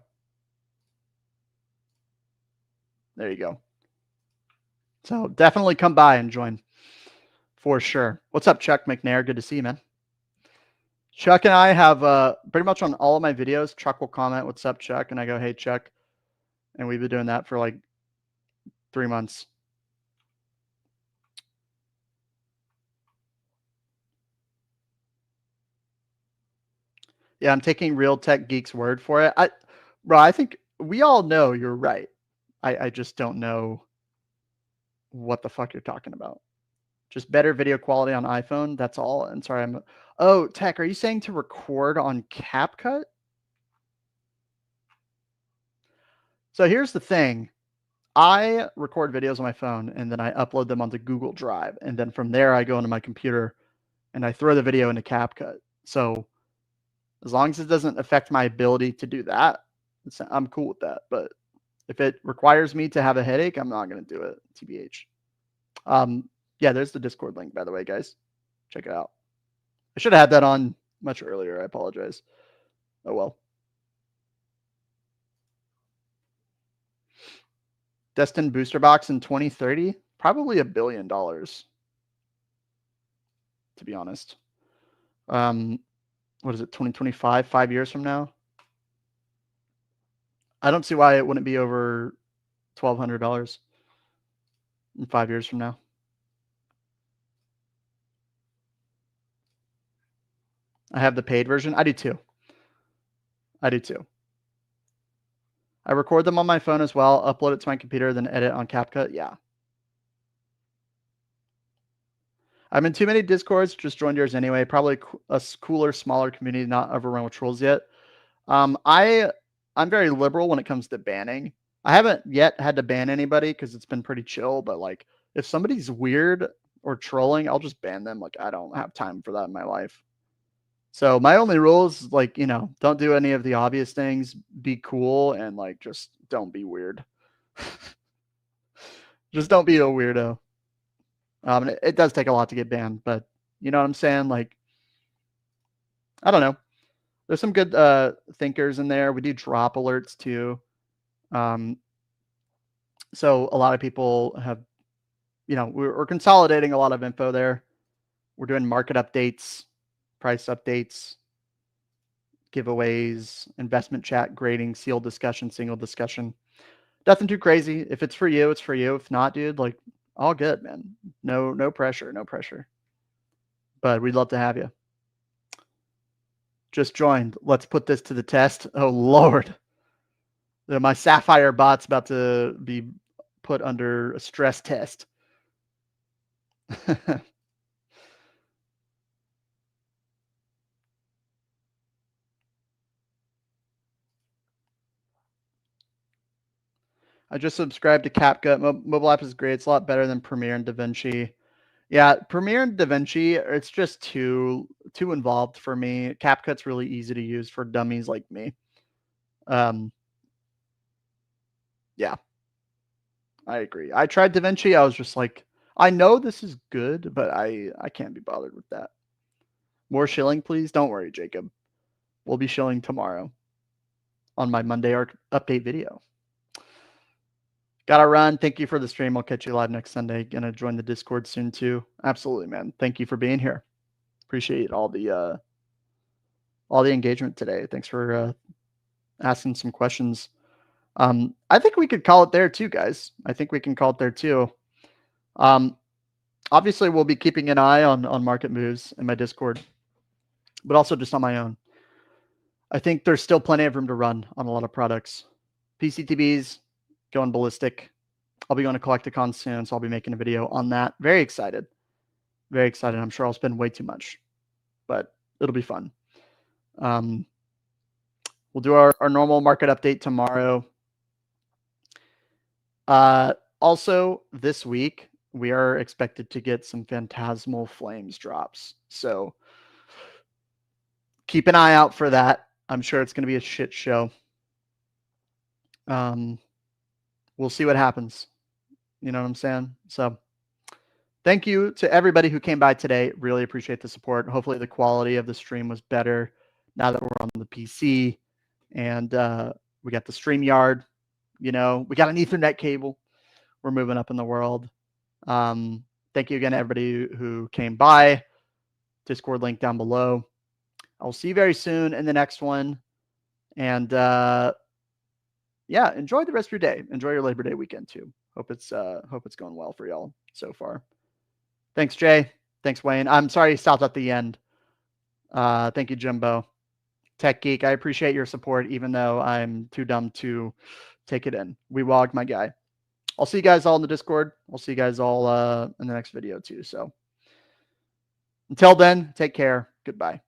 There you go. So definitely come by and join for sure. What's up, Chuck McNair? Good to see you, man. Chuck and I have pretty much on all of my videos, Chuck will comment, "What's up, Chuck?" And I go, "Hey, Chuck." And we've been doing that for like 3 months. Yeah, I'm taking Real Tech Geek's word for it. I think we all know you're right. I just don't know what the fuck you're talking about. Just better video quality on iPhone. That's all. And sorry, oh, Tech, are you saying to record on CapCut? So here's the thing. I record videos on my phone and then I upload them onto Google Drive. And then from there, I go into my computer and I throw the video into CapCut. So as long as it doesn't affect my ability to do that, I'm cool with that. But if it requires me to have a headache, I'm not going to do it, TBH. Yeah, there's the Discord link, by the way, guys. Check it out. I should have had that on much earlier. I apologize. Oh, well. Destined booster box in 2030? Probably $1 billion, to be honest. What is it, 2025, 5 years from now? I don't see why it wouldn't be over $1,200 in 5 years from now. I have the paid version. I do too. I record them on my phone as well, upload it to my computer, then edit on CapCut. Yeah. I'm in too many Discords. Just joined yours anyway. Probably a cooler, smaller community, not overrun with trolls yet. I'm very liberal when it comes to banning. I haven't yet had to ban anybody because it's been pretty chill. But like, if somebody's weird or trolling, I'll just ban them. Like, I don't have time for that in my life. So my only rule is like, don't do any of the obvious things. Be cool and like just don't be weird. Just don't be a weirdo. It does take a lot to get banned, but you know what I'm saying? Like, I don't know. There's some good thinkers in there. We do drop alerts too. So a lot of people have, we're consolidating a lot of info there. We're doing market updates, price updates, giveaways, investment chat, grading, sealed discussion, single discussion. Nothing too crazy. If it's for you, it's for you. If not, dude, like all good, man. No pressure. But we'd love to have you. Just joined. Let's put this to the test. Oh, Lord. My Sapphire bot's about to be put under a stress test. I just subscribed to CapCut. Mobile app is great. It's a lot better than Premiere and DaVinci. Yeah, Premiere and DaVinci, it's just too involved for me. CapCut's really easy to use for dummies like me. Yeah, I agree. I tried DaVinci. I was just like, I know this is good, but I can't be bothered with that. More shilling, please. Don't worry, Jacob. We'll be shilling tomorrow on my Monday update video. Gotta run. Thank you for the stream. I'll catch you live next Sunday. Gonna join the Discord soon too. Absolutely, man. Thank you for being here. Appreciate all the engagement today. Thanks for asking some questions. I think we could call it there too, guys. I think we can call it there too. Obviously, we'll be keeping an eye on market moves in my Discord, but also just on my own. I think there's still plenty of room to run on a lot of products. PCTBs going ballistic. I'll be going to Collecticon soon, so I'll be making a video on that. Very excited. Very excited. I'm sure I'll spend way too much, but it'll be fun. We'll do our normal market update tomorrow. Also, this week, we are expected to get some Phantasmal Flames drops. So keep an eye out for that. I'm sure it's going to be a shit show. We'll see what happens. You know what I'm saying? So thank you to everybody who came by today. Really appreciate the support. Hopefully the quality of the stream was better now that we're on the PC. And we got the StreamYard. You know, we got an Ethernet cable. We're moving up in the world. Thank you again to everybody who came by. Discord link down below. I'll see you very soon in the next one. And yeah, enjoy the rest of your day. Enjoy your Labor Day weekend too. Hope it's going well for y'all so far. Thanks, Jay. Thanks, Wayne. I'm sorry you stopped at the end. Thank you, Jimbo. Tech Geek, I appreciate your support, even though I'm too dumb to take it in. We wogged my guy. I'll see you guys all in the Discord. I'll see you guys all in the next video too. So until then, take care. Goodbye.